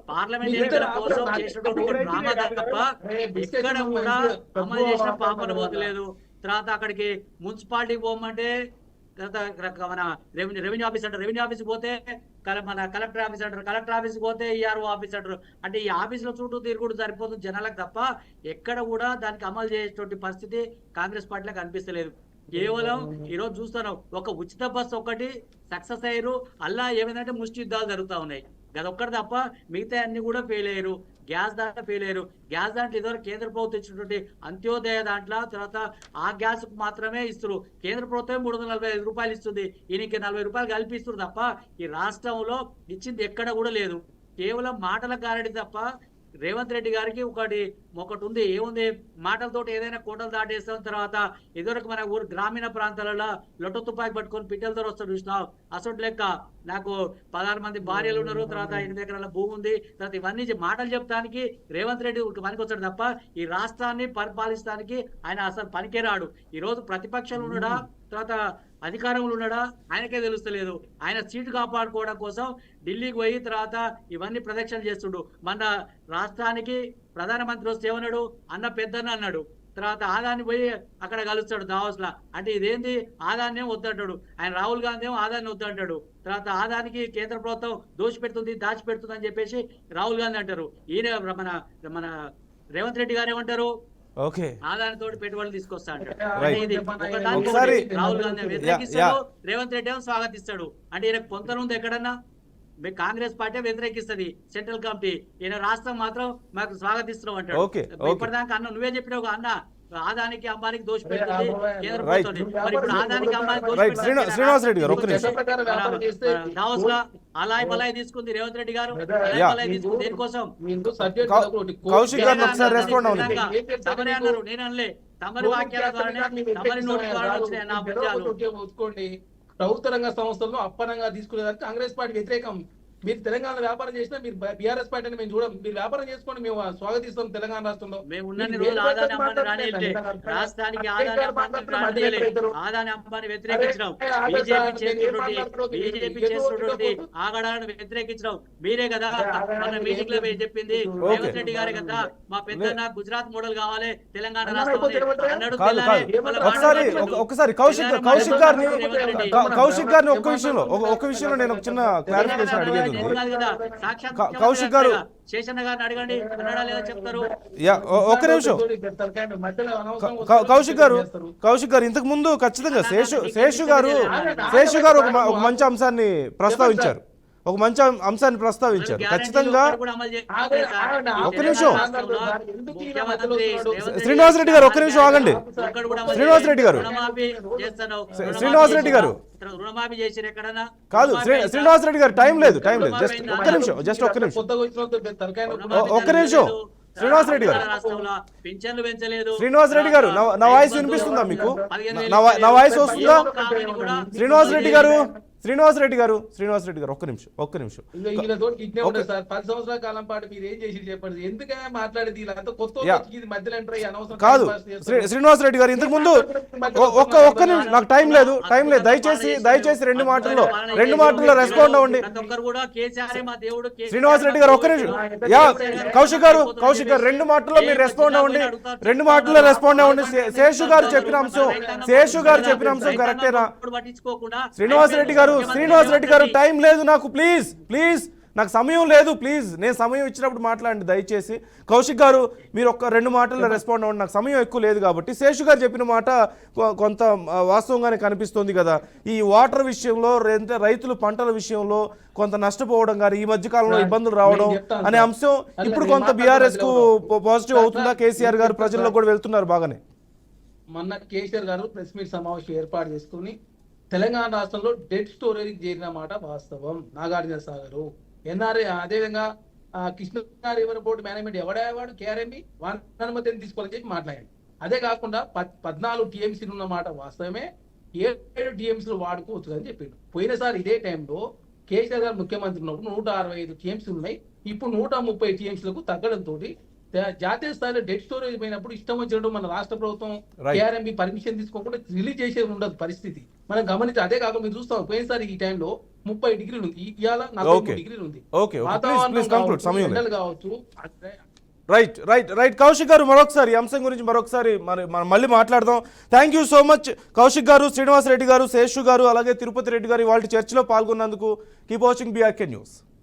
పార్లమెంట్ ఎన్నికల కోసం చేసినటువంటి డ్రామా తప్ప ఎక్కడ కూడా అమలు చేసిన పాపన పోతలేదు. తర్వాత అక్కడికి మున్సిపాలిటీకి పోమంటే మన రెవెన్యూ ఆఫీస్ అంటారు, రెవెన్యూ ఆఫీస్ పోతే మన కలెక్టర్ ఆఫీస్ అంటారు, కలెక్టర్ ఆఫీస్ పోతే ఈఆర్ఓ ఆఫీస్ అంటారు. అంటే ఈ ఆఫీసులో చుట్టూ తిరుగుడు సరిపోతుంది జనాలకు తప్ప ఎక్కడ కూడా దానికి అమలు చేసేటువంటి పరిస్థితి కాంగ్రెస్ పార్టీలకు అనిపిస్తలేదు. కేవలం ఈరోజు చూస్తాను, ఒక ఉచిత బస్సు ఒకటి సక్సెస్ అయ్యారు. అలా ఏమైందంటే ముష్టి యుద్ధాలు జరుగుతూ ఉన్నాయి. అదొక్కటి తప్ప మిగతా అన్ని కూడా ఫెయిల్ అయ్యారు. గ్యాస్ దాంట్లో ఫెయిల్ అయ్యారు. గ్యాస్ దాంట్లో ఇదివరకు కేంద్ర ప్రభుత్వం ఇచ్చినటువంటి అంత్యోదయ దాంట్లో తర్వాత ఆ గ్యాస్ మాత్రమే ఇస్తారు. కేంద్ర ప్రభుత్వం 345 రూపాయలు ఇస్తుంది, ఈయనకి 40 రూపాయలు కల్పిస్తారు తప్ప ఈ రాష్ట్రంలో ఇచ్చింది ఎక్కడ కూడా లేదు. కేవలం మాటల గారడి తప్ప. రేవంత్ రెడ్డి గారికి ఒకటి ఉంది, ఏముంది, మాటలతోటి ఏదైనా కోటలు దాటేస్తాం. తర్వాత ఇదివరకు మన ఊరు గ్రామీణ ప్రాంతాలలో లొట్ట తుపాకి పట్టుకొని పిట్టలతో వస్తాడు చూసినావు. అసలు లెక్క నాకు 16 మంది భార్యలు ఉన్నారు, తర్వాత 8 ఎకరాల భూమి ఉంది, తర్వాత ఇవన్నీ మాటలు చెప్తానికి రేవంత్ రెడ్డి పనికి వచ్చాడు తప్ప ఈ రాష్ట్రాన్ని పరిపాలిస్తానికి ఆయన అసలు పనికిరాడు. ఈరోజు ప్రతిపక్షంలో ఉన్నాడా తర్వాత అధికారంలో ఉన్నాడా ఆయనకే తెలుస్తలేదు. ఆయన సీటు కాపాడుకోవడం కోసం ఢిల్లీకి పోయి తర్వాత ఇవన్నీ ప్రదక్షిణ చేస్తుండు. మన రాష్ట్రానికి ప్రధానమంత్రి వస్తే ఏమన్నాడు, అన్న పెద్దన్న అన్నాడు. తర్వాత ఆదాన్ని పోయి అక్కడ కలుస్తాడు దావోస్లా. అంటే ఇదేంది, ఆదాన్ని వద్దంటాడు ఆయన. రాహుల్ గాంధీ ఏమో ఆదాన్ని వద్దంటాడు. తర్వాత ఆదానికి కేంద్ర ప్రభుత్వం దాచిపెడుతుంది అని చెప్పేసి రాహుల్ గాంధీ అంటారు. ఈయన మన రేవంత్ రెడ్డి గారు ఏమంటారు, ఆదానితో పెట్టుబడులు తీసుకొస్తా అంటాడు. రాహుల్ గాంధీ వ్యతిరేకిస్తాడు, రేవంత్ రెడ్డి ఏమో స్వాగతిస్తాడు. అంటే ఈయనకు పొంతన ఉంది ఎక్కడన్నా? కాంగ్రెస్ పార్టీ వ్యతిరేకిస్తుంది సెంట్రల్ కమిటీ, ఈయన రాష్ట్రం మాత్రం మాకు స్వాగతిస్తున్నాం అంటాడు. ఇప్పటిదాకా అన్న నువ్వే చెప్పినావు అన్న, ఆదానికి అంబానికి దోషపెడుతుంది కేంద్ర ప్రభుత్వం. మరి ఇప్పుడు ఆదానికి అంబానికి దావోస్ గా అలాయ్ బలాయ్ తీసుకుంది రేవంత్ రెడ్డి గారు. దేనికోసం తమరే అన్నారు, నేను అనలే. తమరి వాక్యాల ద్వారానే తమరి నోటి ద్వారా వచ్చినాయి నా విషయాలు. ప్రభుత్వ రంగ సంస్థలను అప్పనంగా తీసుకునేదానికి కాంగ్రెస్ పార్టీ వ్యతిరేకం. మీరు తెలంగాణ వ్యాపారం చేసినా మీరు బీఆర్ఎస్ పార్టీని మేము చూడం. మీరు వ్యాపారం చేసుకోండి, మేము స్వాగతిస్తాం తెలంగాణ రాష్ట్రంలో. మేము ఉన్నన్ని రోజులు ఆదాని అంబానీ రానిలే, రాష్ట్రానికి ఆదాని అంబానీ రానిలే, ఆదాని అంబానీ వ్యతిరేకించినాం. బీజేపీ చేస్తున్నటువంటి ఆగడాలను వ్యతిరేకించినాం మీరే కదా. మన మీటింగ్ లో చెప్పింది రేవంత్ రెడ్డి గారే కదా, మా పెద్ద గుజరాత్ మోడల్ కావాలి తెలంగాణ రాష్ట్రం అన్నాడు. ఒకసారి కౌశిక్ గారిని ఒక్క విషయంలో నేను ఒక చిన్న క్లారిఫికేషన్ అడిగేది ఉంది. కౌశిక్ గారు శేషన్న గారిని అడగండి, అన్నాడా లేదా చెప్తారు. ఒక్క నిమిషం కౌశిక్ గారు ఇంతకు ముందు ఖచ్చితంగా శేషు గారు ఒక మంచి అంశాన్ని ప్రస్తావించారు. ఖచ్చితంగా ఒక్క నిమిషం శ్రీనివాసరెడ్డి గారు ఒక్క నిమిషం ఆగండి. శ్రీనివాసరెడ్డి గారు రుణమాఫీ చేసిన ఎక్కడన్నా కాదు, శ్రీనివాసరెడ్డి గారు టైం లేదు జస్ట్ ఒక్క నిమిషం శ్రీనివాసరెడ్డి గారు పింఛన్లు పెంచలేదు. శ్రీనివాసరెడ్డి గారు నా వాయిస్ వినిపిస్తుందా మీకు? నా వాయిస్ వస్తుందా? శ్రీనివాసరెడ్డి గారు ఒక్క నిమిషం 10 సంవత్సరాల కాలం పాటు మీరు ఏం చేసి చెప్పండి. ఎందుకైనా మాట్లాడేది కాదు. శ్రీనివాసరెడ్డి గారు ఇంతకు ముందు ఒక్క నిమిషం, నాకు టైం లేదు. దయచేసి రెండు మాటల్లో రెస్పాండ్ అవ్వండి. శ్రీనివాసరెడ్డి గారు ఒక్క నిమిషం. కౌశిక్ గారు రెండు మాటల్లో మీరు రెస్పాండ్ అవ్వండి. శేషు గారు చెప్పిన అంశం కరెక్టేనా? శ్రీనివాసరెడ్డి గారు టైం లేదు నాకు, ప్లీజ్ నాకు సమయం లేదు, నేను సమయం ఇచ్చినప్పుడు మాట్లాడండి దయచేసి. కౌశిక్ గారు మీరు ఒక్క రెండు మాటల్లో రెస్పాండ్ అవ్వండి, నాకు సమయం ఎక్కువ లేదు కాబట్టి. శేషు గారు చెప్పిన మాట కొంత వాస్తవంగానే కనిపిస్తోంది కదా. ఈ వాటర్ విషయంలో, రైతులు పంటల విషయంలో కొంత నష్టపోవడం కానీ, ఈ మధ్య కాలంలో ఇబ్బందులు రావడం అనే అంశం ఇప్పుడు కొంత బీఆర్ఎస్ కు పాజిటివ్ అవుతుందా? కేసీఆర్ గారు ప్రజల్లో కూడా వెళ్తున్నారు బాగానే. మొన్న కేసీఆర్ గారు ప్రెస్ మీట్ సమావేశం ఏర్పాటు చేసుకుని తెలంగాణ రాష్ట్రంలో డెడ్ స్టోరేజ్ చేరిన మాట వాస్తవం. నాగార్జున సాగర్ ఎన్ఆర్ఐ, అదేవిధంగా కృష్ణా రివర్ బోర్డు మేనేజ్మెంట్ ఎవడేవాడు కేఆర్ఎంబి వారి అనుమతిని తీసుకోవాలని చెప్పి మాట్లాడండి. అదే కాకుండా 14 టీఎంసీలు ఉన్న మాట వాస్తవమే, 7 టీఎంసీలు వాడుకోవచ్చు అని చెప్పిండు. పోయినసారి ఇదే టైంలో కేసీఆర్ గారు ముఖ్యమంత్రి ఉన్నప్పుడు 165 టీఎంసీలు ఉన్నాయి. ఇప్పుడు 130 టీఎంసీలకు తగ్గడంతో జాతీయ స్థాయిలో డెడ్ స్టోరేజ్ పోయినప్పుడు ఇష్టం వచ్చినట్టు మన రాష్ట్ర ప్రభుత్వం కేఆర్ఎంబి పర్మిషన్ తీసుకోకుండా రిలీజ్ చేసేది ఉండదు పరిస్థితి మనం గమనించి. అదే కాకుండా మీరు చూస్తాం పోయినసారి ఈ టైంలో 30 డిగ్రీలు ఉంది, ఇవాళ 40 డిగ్రీలు ఉంది. వాతావరణం కావచ్చు. రైట్ కౌశిక్ గారు మరొకసారి ఈ అంశం గురించి మనం మళ్ళీ మాట్లాడదాం. Thank you so much Kaushik గారు, శ్రీనివాసరెడ్డి గారు, శేషు గారు, అలాగే తిరుపతి రెడ్డి గారు వాళ్ళ చర్చలో పాల్గొన్నందుకు. Keep watching BRK news.